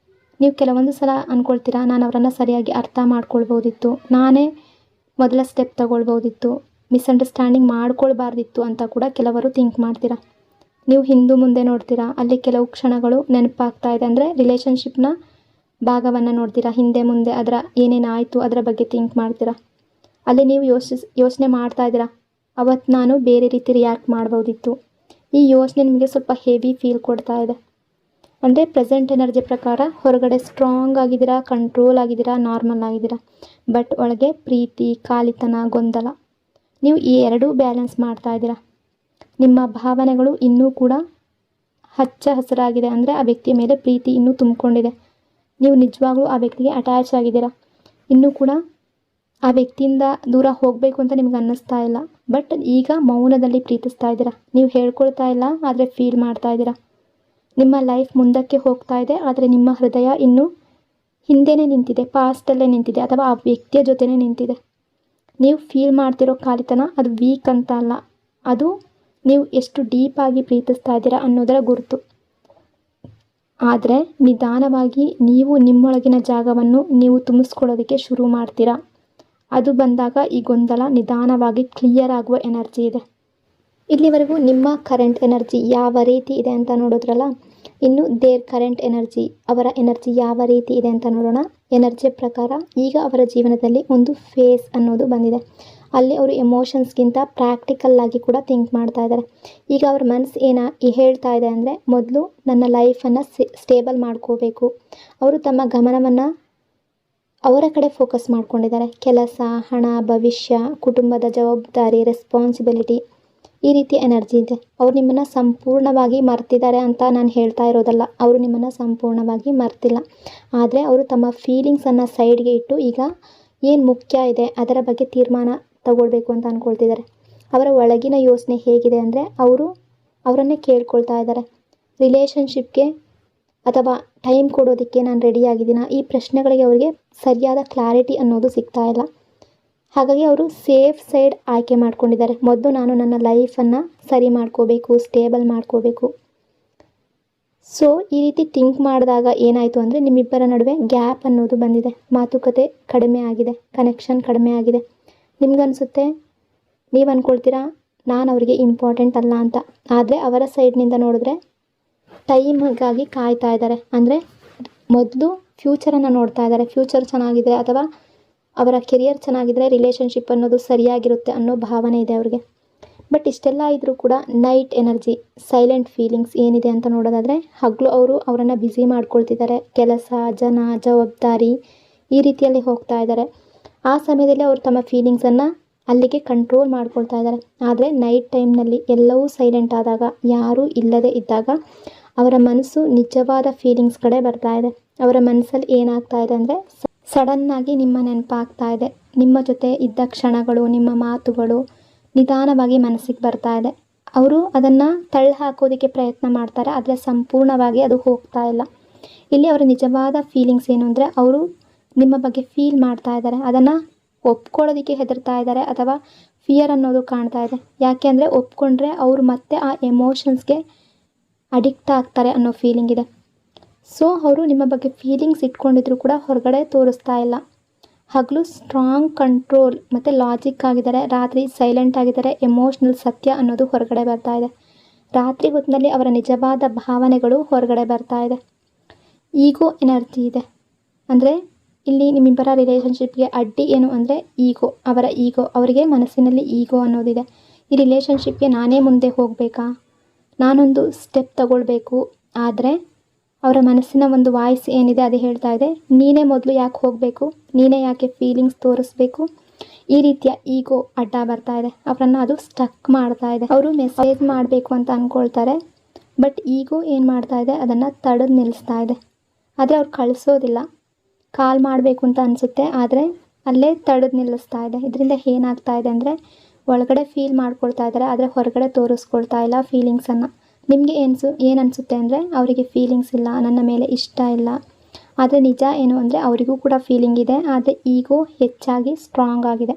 ನೀವು ಕೆಲವೊಂದು ಸಲ ಅಂದ್ಕೊಳ್ತೀರಾ, ನಾನು ಅವರನ್ನು ಸರಿಯಾಗಿ ಅರ್ಥ ಮಾಡ್ಕೊಳ್ಬೋದಿತ್ತು, ನಾನೇ ಮೊದಲ ಸ್ಟೆಪ್ ತಗೊಳ್ಬೋದಿತ್ತು, ಮಿಸ್ಅಂಡರ್ಸ್ಟ್ಯಾಂಡಿಂಗ್ ಮಾಡ್ಕೊಳ್ಬಾರ್ದಿತ್ತು ಅಂತ ಕೂಡ ಕೆಲವರು ಥಿಂಕ್ ಮಾಡ್ತೀರಾ. ನೀವು ಹಿಂದೆ ಮುಂದೆ ನೋಡ್ತೀರಾ, ಅಲ್ಲಿ ಕೆಲವು ಕ್ಷಣಗಳು ನೆನಪಾಗ್ತಾ ಇದೆ. ಅಂದರೆ ರಿಲೇಷನ್ಶಿಪ್ನ ಭಾಗವನ್ನು ನೋಡ್ತೀರಾ, ಹಿಂದೆ ಮುಂದೆ ಅದರ ಏನೇನಾಯಿತು ಅದರ ಬಗ್ಗೆ ಥಿಂಕ್ ಮಾಡ್ತೀರಾ. ಅಲ್ಲಿ ನೀವು ಯೋಚನೆ ಮಾಡ್ತಾ ಇದ್ದೀರಾ, ಅವತ್ತು ನಾನು ಬೇರೆ ರೀತಿ ರಿಯಾಕ್ಟ್ ಮಾಡ್ಬೋದಿತ್ತು. ಈ ಯೋಚನೆ ನಿಮಗೆ ಸ್ವಲ್ಪ ಹೆವಿ ಫೀಲ್ ಕೊಡ್ತಾ ಇದೆ. ಅಂದರೆ ಪ್ರೆಸೆಂಟ್ ಎನರ್ಜಿ ಪ್ರಕಾರ ಹೊರಗಡೆ ಸ್ಟ್ರಾಂಗ್ ಆಗಿದ್ದೀರಾ, ಕಂಟ್ರೋಲ್ ಆಗಿದ್ದೀರಾ, ನಾರ್ಮಲ್ ಆಗಿದ್ದೀರಾ. ಬಟ್ ಒಳಗೆ ಪ್ರೀತಿ, ಖಾಲಿತನ, ಗೊಂದಲ. ನೀವು ಈ ಎರಡೂ ಬ್ಯಾಲೆನ್ಸ್ ಮಾಡ್ತಾ ಇದ್ದೀರಾ. ನಿಮ್ಮ ಭಾವನೆಗಳು ಇನ್ನೂ ಕೂಡ ಹಚ್ಚ ಹಸಿರಾಗಿದೆ. ಅಂದರೆ ಆ ವ್ಯಕ್ತಿಯ ಮೇಲೆ ಪ್ರೀತಿ ಇನ್ನೂ ತುಂಬಿಕೊಂಡಿದೆ. ನೀವು ನಿಜವಾಗ್ಲೂ ಆ ವ್ಯಕ್ತಿಗೆ ಅಟ್ಯಾಚ್ ಆಗಿದ್ದೀರಾ. ಇನ್ನೂ ಕೂಡ ಆ ವ್ಯಕ್ತಿಯಿಂದ ದೂರ ಹೋಗಬೇಕು ಅಂತ ನಿಮ್ಗೆ ಅನ್ನಿಸ್ತಾ ಇಲ್ಲ. ಬಟ್ ಈಗ ಮೌನದಲ್ಲಿ ಪ್ರೀತಿಸ್ತಾ ಇದ್ದೀರಾ. ನೀವು ಹೇಳ್ಕೊಳ್ತಾ ಇಲ್ಲ, ಆದರೆ ಫೀಲ್ ಮಾಡ್ತಾ ಇದ್ದೀರಾ. ನಿಮ್ಮ ಲೈಫ್ ಮುಂದಕ್ಕೆ ಹೋಗ್ತಾ ಇದೆ, ಆದರೆ ನಿಮ್ಮ ಹೃದಯ ಇನ್ನೂ ಹಿಂದೆನೇ ನಿಂತಿದೆ, ಪಾಸ್ಟಲ್ಲೇ ನಿಂತಿದೆ, ಅಥವಾ ಆ ವ್ಯಕ್ತಿಯ ಜೊತೆನೇ ನಿಂತಿದೆ. ನೀವು ಫೀಲ್ ಮಾಡ್ತಿರೋ ಖಾಲಿತನ ಅದು ವೀಕ್ ಅಂತ ಅಲ್ಲ, ಅದು ನೀವು ಎಷ್ಟು ಡೀಪಾಗಿ ಪ್ರೀತಿಸ್ತಾ ಇದ್ದೀರಾ ಅನ್ನೋದರ ಗುರುತು. ಆದರೆ ನಿಧಾನವಾಗಿ ನೀವು ನಿಮ್ಮೊಳಗಿನ ಜಾಗವನ್ನು ನೀವು ತುಂಬಿಸ್ಕೊಳ್ಳೋದಕ್ಕೆ ಶುರು ಮಾಡ್ತೀರಾ. ಅದು ಬಂದಾಗ ಈ ಗೊಂದಲ ನಿಧಾನವಾಗಿ ಕ್ಲಿಯರ್ ಆಗುವ ಎನರ್ಜಿ ಇದೆ. ಇಲ್ಲಿವರೆಗೂ ನಿಮ್ಮ ಕರೆಂಟ್ ಎನರ್ಜಿ ಯಾವ ರೀತಿ ಇದೆ ಅಂತ ನೋಡಿದ್ರಲ್ಲ, ಇನ್ನು ದೇರ್ ಕರೆಂಟ್ ಎನರ್ಜಿ, ಅವರ ಎನರ್ಜಿ ಯಾವ ರೀತಿ ಇದೆ ಅಂತ ನೋಡೋಣ. ಎನರ್ಜಿಯ ಪ್ರಕಾರ ಈಗ ಅವರ ಜೀವನದಲ್ಲಿ ಒಂದು ಫೇಸ್ ಅನ್ನೋದು ಬಂದಿದೆ. ಅಲ್ಲಿ ಅವರು ಎಮೋಷನ್ಸ್ಗಿಂತ ಪ್ರಾಕ್ಟಿಕಲ್ ಆಗಿ ಕೂಡ ಥಿಂಕ್ ಮಾಡ್ತಾ ಇದ್ದಾರೆ. ಈಗ ಅವ್ರ ಮನಸ್ಸು ಹೇಳ್ತಾ ಇದೆ ಅಂದರೆ, ಮೊದಲು ನನ್ನ ಲೈಫನ್ನು ಸ್ಟೇಬಲ್ ಮಾಡ್ಕೋಬೇಕು. ಅವರು ತಮ್ಮ ಗಮನವನ್ನು ಅವರ ಕಡೆ ಫೋಕಸ್ ಮಾಡ್ಕೊಂಡಿದ್ದಾರೆ. ಕೆಲಸ, ಹಣ, ಭವಿಷ್ಯ, ಕುಟುಂಬದ ಜವಾಬ್ದಾರಿ, ರೆಸ್ಪಾನ್ಸಿಬಿಲಿಟಿ, ಈ ರೀತಿ ಎನರ್ಜಿ ಇದೆ. ಅವ್ರು ನಿಮ್ಮನ್ನು ಸಂಪೂರ್ಣವಾಗಿ ಮರ್ತಿದ್ದಾರೆ ಅಂತ ನಾನು ಹೇಳ್ತಾ ಇರೋದಲ್ಲ. ಅವರು ನಿಮ್ಮನ್ನು ಸಂಪೂರ್ಣವಾಗಿ ಮರ್ತಿಲ್ಲ. ಆದರೆ ಅವರು ತಮ್ಮ ಫೀಲಿಂಗ್ಸನ್ನು ಸೈಡ್ಗೆ ಇಟ್ಟು ಈಗ ಏನು ಮುಖ್ಯ ಇದೆ ಅದರ ಬಗ್ಗೆ ತೀರ್ಮಾನ ತಗೊಳ್ಬೇಕು ಅಂತ ಅಂದ್ಕೊಳ್ತಿದ್ದಾರೆ. ಅವರ ಒಳಗಿನ ಯೋಚನೆ ಹೇಗಿದೆ ಅಂದರೆ, ಅವರನ್ನೇ ಕೇಳ್ಕೊಳ್ತಾ ಇದ್ದಾರೆ, ರಿಲೇಷನ್ಶಿಪ್ಗೆ ಅಥವಾ ಟೈಮ್ ಕೊಡೋದಕ್ಕೆ ನಾನು ರೆಡಿಯಾಗಿದ್ದೀನ. ಈ ಪ್ರಶ್ನೆಗಳಿಗೆ ಅವರಿಗೆ ಸರಿಯಾದ ಕ್ಲಾರಿಟಿ ಅನ್ನೋದು ಸಿಗ್ತಾ ಇಲ್ಲ. ಹಾಗಾಗಿ ಅವರು ಸೇಫ್ ಸೈಡ್ ಆಯ್ಕೆ ಮಾಡ್ಕೊಂಡಿದ್ದಾರೆ. ಮೊದಲು ನಾನು ನನ್ನ ಲೈಫನ್ನು ಸರಿ ಮಾಡ್ಕೋಬೇಕು, ಸ್ಟೇಬಲ್ ಮಾಡ್ಕೋಬೇಕು. ಸೊ ಈ ರೀತಿ ಥಿಂಕ್ ಮಾಡಿದಾಗ ಏನಾಯಿತು ಅಂದರೆ, ನಿಮ್ಮಿಬ್ಬರ ನಡುವೆ ಗ್ಯಾಪ್ ಅನ್ನೋದು ಬಂದಿದೆ. ಮಾತುಕತೆ ಕಡಿಮೆ ಆಗಿದೆ, ಕನೆಕ್ಷನ್ ಕಡಿಮೆ ಆಗಿದೆ. ನಿಮ್ಗನ್ಸುತ್ತೆ, ನೀವು ಅಂದ್ಕೊಳ್ತೀರಾ ನಾನು ಅವರಿಗೆ ಇಂಪಾರ್ಟೆಂಟ್ ಅಲ್ಲ ಅಂತ. ಆದರೆ ಅವರ ಸೈಡ್ನಿಂದ ನೋಡಿದ್ರೆ ಟೈಮ್ಗಾಗಿ ಕಾಯ್ತಾ ಇದ್ದಾರೆ. ಅಂದರೆ ಮೊದಲು ಫ್ಯೂಚರನ್ನು ನೋಡ್ತಾ ಇದ್ದಾರೆ. ಫ್ಯೂಚರ್ ಚೆನ್ನಾಗಿದೆ ಅಥವಾ ಅವರ ಕೆರಿಯರ್ ಚೆನ್ನಾಗಿದ್ದರೆ ರಿಲೇಷನ್ಶಿಪ್ ಅನ್ನೋದು ಸರಿಯಾಗಿರುತ್ತೆ ಅನ್ನೋ ಭಾವನೆ ಇದೆ ಅವ್ರಿಗೆ. ಬಟ್ ಇಷ್ಟೆಲ್ಲ ಇದ್ದರೂ ಕೂಡ ನೈಟ್ ಎನರ್ಜಿ, ಸೈಲೆಂಟ್ ಫೀಲಿಂಗ್ಸ್ ಏನಿದೆ ಅಂತ ನೋಡೋದಾದರೆ, ಹಗಲು ಅವರು ಅವರನ್ನು ಬ್ಯುಸಿ ಮಾಡ್ಕೊಳ್ತಿದ್ದಾರೆ. ಕೆಲಸ, ಜನ, ಜವಾಬ್ದಾರಿ ಈ ರೀತಿಯಲ್ಲಿ ಹೋಗ್ತಾ ಇದ್ದಾರೆ. ಆ ಸಮಯದಲ್ಲಿ ಅವರು ತಮ್ಮ ಫೀಲಿಂಗ್ಸನ್ನು ಅಲ್ಲಿಗೆ ಕಂಟ್ರೋಲ್ ಮಾಡ್ಕೊಳ್ತಾ ಇದ್ದಾರೆ. ಆದರೆ ನೈಟ್ ಟೈಮ್ನಲ್ಲಿ ಎಲ್ಲವೂ ಸೈಲೆಂಟ್ ಆದಾಗ, ಯಾರೂ ಇಲ್ಲದೆ ಇದ್ದಾಗ ಅವರ ಮನಸ್ಸು ನಿಜವಾದ ಫೀಲಿಂಗ್ಸ್ ಕಡೆ ಬರ್ತಾ ಇದೆ. ಅವರ ಮನಸ್ಸಲ್ಲಿ ಏನಾಗ್ತಾ ಇದೆ ಅಂದರೆ, ಸಡನ್ನಾಗಿ ನಿಮ್ಮ ನೆನಪಾಗ್ತಾ ಇದೆ. ನಿಮ್ಮ ಜೊತೆ ಇದ್ದ ಕ್ಷಣಗಳು, ನಿಮ್ಮ ಮಾತುಗಳು ನಿಧಾನವಾಗಿ ಮನಸ್ಸಿಗೆ ಬರ್ತಾ ಇದೆ. ಅವರು ಅದನ್ನು ತಳ್ಳಿ ಹಾಕೋದಕ್ಕೆ ಪ್ರಯತ್ನ ಮಾಡ್ತಾರೆ, ಆದರೆ ಸಂಪೂರ್ಣವಾಗಿ ಅದು ಹೋಗ್ತಾ ಇಲ್ಲ. ಇಲ್ಲಿ ಅವರ ನಿಜವಾದ ಫೀಲಿಂಗ್ಸ್ ಏನು ಅಂದರೆ, ಅವರು ನಿಮ್ಮ ಬಗ್ಗೆ ಫೀಲ್ ಮಾಡ್ತಾ ಇದ್ದಾರೆ. ಅದನ್ನು ಒಪ್ಕೊಳ್ಳೋದಕ್ಕೆ ಹೆದರ್ತಾ ಇದ್ದಾರೆ ಅಥವಾ ಫಿಯರ್ ಅನ್ನೋದು ಕಾಣ್ತಾ ಇದೆ. ಯಾಕೆ ಅಂದರೆ ಒಪ್ಕೊಂಡ್ರೆ ಅವರು ಮತ್ತೆ ಆ ಎಮೋಷನ್ಸ್ಗೆ ಅಡಿಕ್ಟ್ ಆಗ್ತಾರೆ ಅನ್ನೋ ಫೀಲಿಂಗ್ ಇದೆ. ಸೊ ಅವರು ನಿಮ್ಮ ಬಗ್ಗೆ ಫೀಲಿಂಗ್ಸ್ ಇಟ್ಕೊಂಡಿದ್ರು ಕೂಡ ಹೊರಗಡೆ ತೋರಿಸ್ತಾ ಇಲ್ಲ. ಹಗಲು ಸ್ಟ್ರಾಂಗ್ ಕಂಟ್ರೋಲ್ ಮತ್ತು ಲಾಜಿಕ್ ಆಗಿದ್ದಾರೆ, ರಾತ್ರಿ ಸೈಲೆಂಟ್ ಆಗಿದ್ದಾರೆ. ಎಮೋಷ್ನಲ್ ಸತ್ಯ ಅನ್ನೋದು ಹೊರಗಡೆ ಬರ್ತಾ ಇದೆ. ರಾತ್ರಿ ಹೊತ್ತಿನಲ್ಲಿ ಅವರ ನಿಜವಾದ ಭಾವನೆಗಳು ಹೊರಗಡೆ ಬರ್ತಾ ಇದೆ. ಈಗೋ ಎನರ್ಜಿ ಇದೆ. ಅಂದರೆ ಇಲ್ಲಿ ನಿಮ್ಮಿಬ್ಬರ ರಿಲೇಷನ್ಶಿಪ್ಗೆ ಅಡ್ಡಿ ಏನು ಅಂದರೆ ಈಗೋ, ಅವರ ಈಗೋ. ಅವರಿಗೆ ಮನಸ್ಸಿನಲ್ಲಿ ಈಗೋ ಅನ್ನೋದಿದೆ. ಈ ರಿಲೇಷನ್ಶಿಪ್ಗೆ ನಾನೇ ಮುಂದೆ ಹೋಗಬೇಕಾ, ನಾನೊಂದು ಸ್ಟೆಪ್ ತಗೊಳ್ಬೇಕು. ಆದರೆ ಅವರ ಮನಸ್ಸಿನ ಒಂದು ವಾಯ್ಸ್ ಏನಿದೆ ಅದು ಹೇಳ್ತಾ ಇದೆ, ನೀನೇ ಮೊದಲು ಯಾಕೆ ಹೋಗಬೇಕು, ನೀನೇ ಯಾಕೆ ಫೀಲಿಂಗ್ಸ್ ತೋರಿಸ್ಬೇಕು. ಈ ರೀತಿಯ ಈಗೋ ಅಡ್ಡ ಬರ್ತಾ ಇದೆ. ಅವರನ್ನು ಅದು ಸ್ಟಕ್ ಮಾಡ್ತಾ ಇದೆ. ಅವರು ಮೆಸೇಜ್ ಮಾಡಬೇಕು ಅಂತ ಅಂದ್ಕೊಳ್ತಾರೆ, ಬಟ್ ಈಗೋ ಏನು ಮಾಡ್ತಾ ಇದೆ, ಅದನ್ನು ತಡೆದು ನಿಲ್ಲಿಸ್ತಾ ಇದೆ. ಆದರೆ ಅವ್ರು ಕಳಿಸೋದಿಲ್ಲ. ಕಾಲ್ ಮಾಡಬೇಕು ಅಂತ ಅನಿಸುತ್ತೆ, ಆದರೆ ಅಲ್ಲೇ ತಡೆದು ನಿಲ್ಲಿಸ್ತಾ ಇದೆ. ಇದರಿಂದ ಏನಾಗ್ತಾ ಇದೆ ಅಂದರೆ, ಒಳಗಡೆ ಫೀಲ್ ಮಾಡ್ಕೊಳ್ತಾ ಇದ್ದಾರೆ, ಆದರೆ ಹೊರಗಡೆ ತೋರಿಸ್ಕೊಳ್ತಾ ಇಲ್ಲ ಫೀಲಿಂಗ್ಸನ್ನು. ನಿಮಗೆ ಏನು ಅನಿಸುತ್ತೆ ಅಂದರೆ, ಅವರಿಗೆ ಫೀಲಿಂಗ್ಸ್ ಇಲ್ಲ, ನನ್ನ ಮೇಲೆ ಇಷ್ಟ ಇಲ್ಲ. ಆದರೆ ನಿಜ ಏನು ಅಂದರೆ, ಅವರಿಗೂ ಕೂಡ ಫೀಲಿಂಗ್ ಇದೆ, ಆದರೆ ಈಗೋ ಹೆಚ್ಚಾಗಿ ಸ್ಟ್ರಾಂಗ್ ಆಗಿದೆ.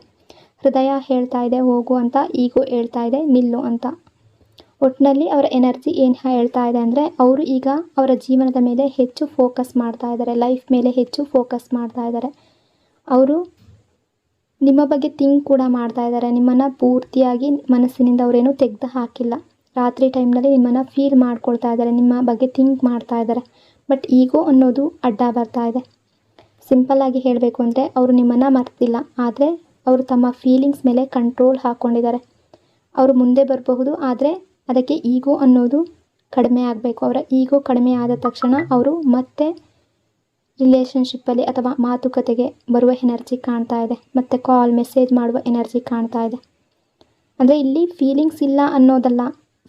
ಹೃದಯ ಹೇಳ್ತಾ ಇದೆ ಹೋಗು ಅಂತ, ಈಗೋ ಹೇಳ್ತಾ ಇದೆ ನಿಲ್ಲು ಅಂತ. ಒಟ್ಟಿನಲ್ಲಿ ಅವರ ಎನರ್ಜಿ ಏನು ಹೇಳ್ತಾ ಇದೆ ಅಂದರೆ, ಅವರು ಈಗ ಅವರ ಜೀವನದ ಮೇಲೆ ಹೆಚ್ಚು ಫೋಕಸ್ ಮಾಡ್ತಾ ಇದ್ದಾರೆ, ಲೈಫ್ ಮೇಲೆ ಹೆಚ್ಚು ಫೋಕಸ್ ಮಾಡ್ತಾ ಇದ್ದಾರೆ. ಅವರು ನಿಮ್ಮ ಬಗ್ಗೆ ಥಿಂಕ್ ಕೂಡ ಮಾಡ್ತಾ ಇದ್ದಾರೆ. ನಿಮ್ಮನ್ನು ಪೂರ್ತಿಯಾಗಿ ಮನಸ್ಸಿನಿಂದ ಅವರೇನು ತೆಗೆದು ಹಾಕಿಲ್ಲ. ರಾತ್ರಿ ಟೈಮ್ನಲ್ಲಿ ನಿಮ್ಮನ್ನು ಫೀಲ್ ಮಾಡ್ಕೊಳ್ತಾ ಇದ್ದಾರೆ, ನಿಮ್ಮ ಬಗ್ಗೆ ಥಿಂಕ್ ಮಾಡ್ತಾ ಇದ್ದಾರೆ. ಬಟ್ ಈಗೋ ಅನ್ನೋದು ಅಡ್ಡ ಬರ್ತಾ ಇದೆ. ಸಿಂಪಲ್ಲಾಗಿ ಹೇಳಬೇಕು ಅಂದರೆ, ಅವರು ನಿಮ್ಮನ್ನು ಮರ್ತಿಲ್ಲ, ಆದರೆ ಅವರು ತಮ್ಮ ಫೀಲಿಂಗ್ಸ್ ಮೇಲೆ ಕಂಟ್ರೋಲ್ ಹಾಕ್ಕೊಂಡಿದ್ದಾರೆ. ಅವರು ಮುಂದೆ ಬರಬಹುದು, ಆದರೆ ಅದಕ್ಕೆ ಈಗೋ ಅನ್ನೋದು ಕಡಿಮೆ ಆಗಬೇಕು. ಅವರ ಈಗೋ ಕಡಿಮೆ ಆದ ತಕ್ಷಣ ಅವರು ಮತ್ತೆ ರಿಲೇಷನ್ಶಿಪ್ಪಲ್ಲಿ ಅಥವಾ ಮಾತುಕತೆಗೆ ಬರುವ ಎನರ್ಜಿ ಕಾಣ್ತಾ ಇದೆ. ಮತ್ತು ಕಾಲ್, ಮೆಸೇಜ್ ಮಾಡುವ ಎನರ್ಜಿ ಕಾಣ್ತಾ ಇದೆ. ಅಂದರೆ ಇಲ್ಲಿ ಫೀಲಿಂಗ್ಸ್ ಇಲ್ಲ ಅನ್ನೋದಲ್ಲ,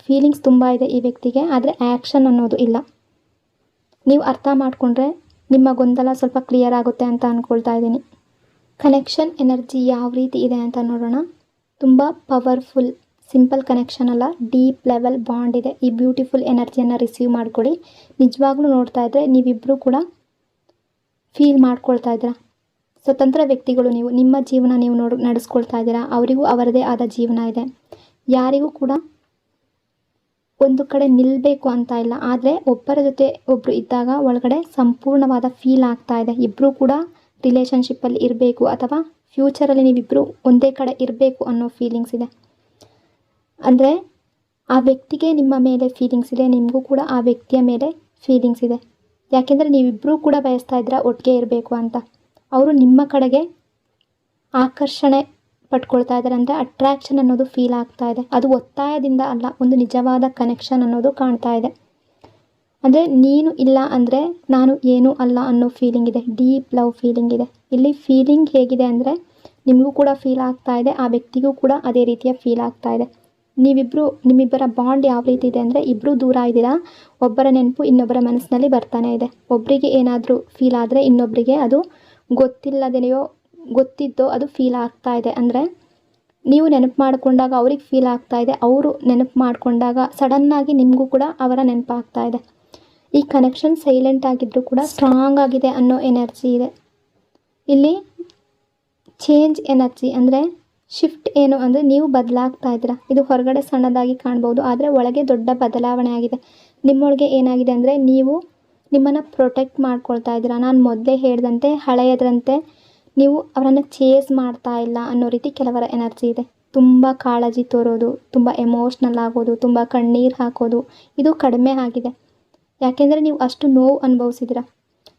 ಫೀಲಿಂಗ್ಸ್ ತುಂಬ ಇದೆ ಈ ವ್ಯಕ್ತಿಗೆ, ಆದರೆ ಆ್ಯಕ್ಷನ್ ಅನ್ನೋದು ಇಲ್ಲ. ನೀವು ಅರ್ಥ ಮಾಡಿಕೊಂಡ್ರೆ ನಿಮ್ಮ ಗೊಂದಲ ಸ್ವಲ್ಪ ಕ್ಲಿಯರ್ ಆಗುತ್ತೆ ಅಂತ ಅಂದ್ಕೊಳ್ತಾ ಇದ್ದೀನಿ. ಕನೆಕ್ಷನ್ ಎನರ್ಜಿ ಯಾವ ರೀತಿ ಇದೆ ಅಂತ ನೋಡೋಣ. ತುಂಬ ಪವರ್ಫುಲ್, ಸಿಂಪಲ್ ಕನೆಕ್ಷನ್ ಅಲ್ಲ, ಡೀಪ್ ಲೆವೆಲ್ ಬಾಂಡ್ ಇದೆ. ಈ ಬ್ಯೂಟಿಫುಲ್ ಎನರ್ಜಿಯನ್ನು ರಿಸೀವ್ ಮಾಡ್ಕೊಳ್ಳಿ. ನಿಜವಾಗ್ಲೂ ನೋಡ್ತಾ ಇದ್ದರೆ ನೀವಿಬ್ಬರು ಕೂಡ ಫೀಲ್ ಮಾಡ್ಕೊಳ್ತಾ ಇದ್ದೀರಾ. ಸ್ವತಂತ್ರ ವ್ಯಕ್ತಿಗಳು ನೀವು. ನಿಮ್ಮ ಜೀವನ ನೀವು ನಡೆಸ್ಕೊಳ್ತಾ ಇದ್ದೀರಾ. ಅವರಿಗೂ ಅವರದೇ ಆದ ಜೀವನ ಇದೆ. ಯಾರಿಗೂ ಕೂಡ ಒಂದು ಕಡೆ ನಿಲ್ಲಬೇಕು ಅಂತ ಇಲ್ಲ, ಆದರೆ ಒಬ್ಬರ ಜೊತೆ ಒಬ್ಬರು ಇದ್ದಾಗ ಒಳಗಡೆ ಸಂಪೂರ್ಣವಾದ ಫೀಲ್ ಆಗ್ತಾ ಇದೆ. ಇಬ್ಬರು ಕೂಡ ರಿಲೇಷನ್ಶಿಪ್ಪಲ್ಲಿ ಇರಬೇಕು ಅಥವಾ ಫ್ಯೂಚರಲ್ಲಿ ನೀವಿಬ್ಬರು ಒಂದೇ ಕಡೆ ಇರಬೇಕು ಅನ್ನೋ ಫೀಲಿಂಗ್ಸ್ ಇದೆ. ಅಂದರೆ ಆ ವ್ಯಕ್ತಿಗೆ ನಿಮ್ಮ ಮೇಲೆ ಫೀಲಿಂಗ್ಸ್ ಇದೆ, ನಿಮಗೂ ಕೂಡ ಆ ವ್ಯಕ್ತಿಯ ಮೇಲೆ ಫೀಲಿಂಗ್ಸ್ ಇದೆ. ಯಾಕೆಂದರೆ ನೀವಿಬ್ಬರೂ ಕೂಡ ಬಯಸ್ತಾ ಇದ್ದೀರಾ ಒಟ್ಟಿಗೆ ಇರಬೇಕು ಅಂತ. ಅವರು ನಿಮ್ಮ ಕಡೆಗೆ ಆಕರ್ಷಣೆ ಪಟ್ಕೊಳ್ತಾ ಇದ್ದಾರೆ, ಅಂದರೆ ಅಟ್ರ್ಯಾಕ್ಷನ್ ಅನ್ನೋದು ಫೀಲ್ ಆಗ್ತಾ ಇದೆ. ಅದು ಒತ್ತಾಯದಿಂದ ಅಲ್ಲ, ಒಂದು ನಿಜವಾದ ಕನೆಕ್ಷನ್ ಅನ್ನೋದು ಕಾಣ್ತಾ ಇದೆ. ಅಂದರೆ ನೀನು ಇಲ್ಲ ಅಂದರೆ ನಾನು ಏನೂ ಅಲ್ಲ ಅನ್ನೋ ಫೀಲಿಂಗ್ ಇದೆ. ಡೀಪ್ ಲವ್ ಫೀಲಿಂಗ್ ಇದೆ. ಇಲ್ಲಿ ಫೀಲಿಂಗ್ ಹೇಗಿದೆ ಅಂದರೆ, ನಿಮಗೂ ಕೂಡ ಫೀಲ್ ಆಗ್ತಾ ಇದೆ, ಆ ವ್ಯಕ್ತಿಗೂ ಕೂಡ ಅದೇ ರೀತಿಯ ಫೀಲ್ ಆಗ್ತಾ ಇದೆ. ನಿಮ್ಮಿಬ್ಬರ ಬಾಂಡ್ ಯಾವ ರೀತಿ ಇದೆ ಅಂದರೆ, ಇಬ್ಬರು ದೂರ ಇದ್ದೀರಾ, ಒಬ್ಬರ ನೆನಪು ಇನ್ನೊಬ್ಬರ ಮನಸ್ಸಿನಲ್ಲಿ ಬರ್ತಾನೆ ಇದೆ. ಒಬ್ಬರಿಗೆ ಏನಾದರೂ ಫೀಲ್ ಆದರೆ ಇನ್ನೊಬ್ಬರಿಗೆ ಅದು ಗೊತ್ತಿದ್ದೋ ಅದು ಫೀಲ್ ಆಗ್ತಾ ಇದೆ. ಅಂದರೆ ನೀವು ನೆನಪು ಮಾಡಿಕೊಂಡಾಗ ಅವ್ರಿಗೆ ಫೀಲ್ ಆಗ್ತಾ ಇದೆ, ಅವರು ನೆನಪು ಮಾಡಿಕೊಂಡಾಗ ಸಡನ್ನಾಗಿ ನಿಮಗೂ ಕೂಡ ಅವರ ನೆನಪಾಗ್ತಾ ಇದೆ. ಈ ಕನೆಕ್ಷನ್ ಸೈಲೆಂಟ್ ಆಗಿದ್ದರೂ ಕೂಡ ಸ್ಟ್ರಾಂಗ್ ಆಗಿದೆ ಅನ್ನೋ ಎನರ್ಜಿ ಇದೆ. ಇಲ್ಲಿ ಚೇಂಜ್ ಎನರ್ಜಿ ಅಂದರೆ ಶಿಫ್ಟ್ ಏನು ಅಂದರೆ, ನೀವು ಬದಲಾಗ್ತಾ ಇದ್ದೀರಾ. ಇದು ಹೊರಗಡೆ ಸಣ್ಣದಾಗಿ ಕಾಣ್ಬೋದು, ಆದರೆ ಒಳಗೆ ದೊಡ್ಡ ಬದಲಾವಣೆ ಆಗಿದೆ. ನಿಮ್ಮೊಳಗೆ ಏನಾಗಿದೆ ಅಂದರೆ, ನೀವು ನಿಮ್ಮನ್ನು ಪ್ರೊಟೆಕ್ಟ್ ಮಾಡ್ಕೊಳ್ತಾ ಇದ್ದೀರಾ. ನಾನು ಮೊದಲೇ ಹೇಳ್ದಂತೆ ಹಳೆಯದ್ರಂತೆ ನೀವು ಅವರನ್ನು ಚೇಸ್ ಮಾಡ್ತಾ ಇಲ್ಲ ಅನ್ನೋ ರೀತಿ ಕೆಲವರ ಎನರ್ಜಿ ಇದೆ. ತುಂಬ ಕಾಳಜಿ ತೋರೋದು, ತುಂಬ ಎಮೋಷ್ನಲ್ ಆಗೋದು, ತುಂಬ ಕಣ್ಣೀರು ಹಾಕೋದು, ಇದು ಕಡಿಮೆ ಆಗಿದೆ. ಯಾಕೆಂದರೆ ನೀವು ಅಷ್ಟು ನೋವು ಅನುಭವಿಸಿದ್ದೀರಾ.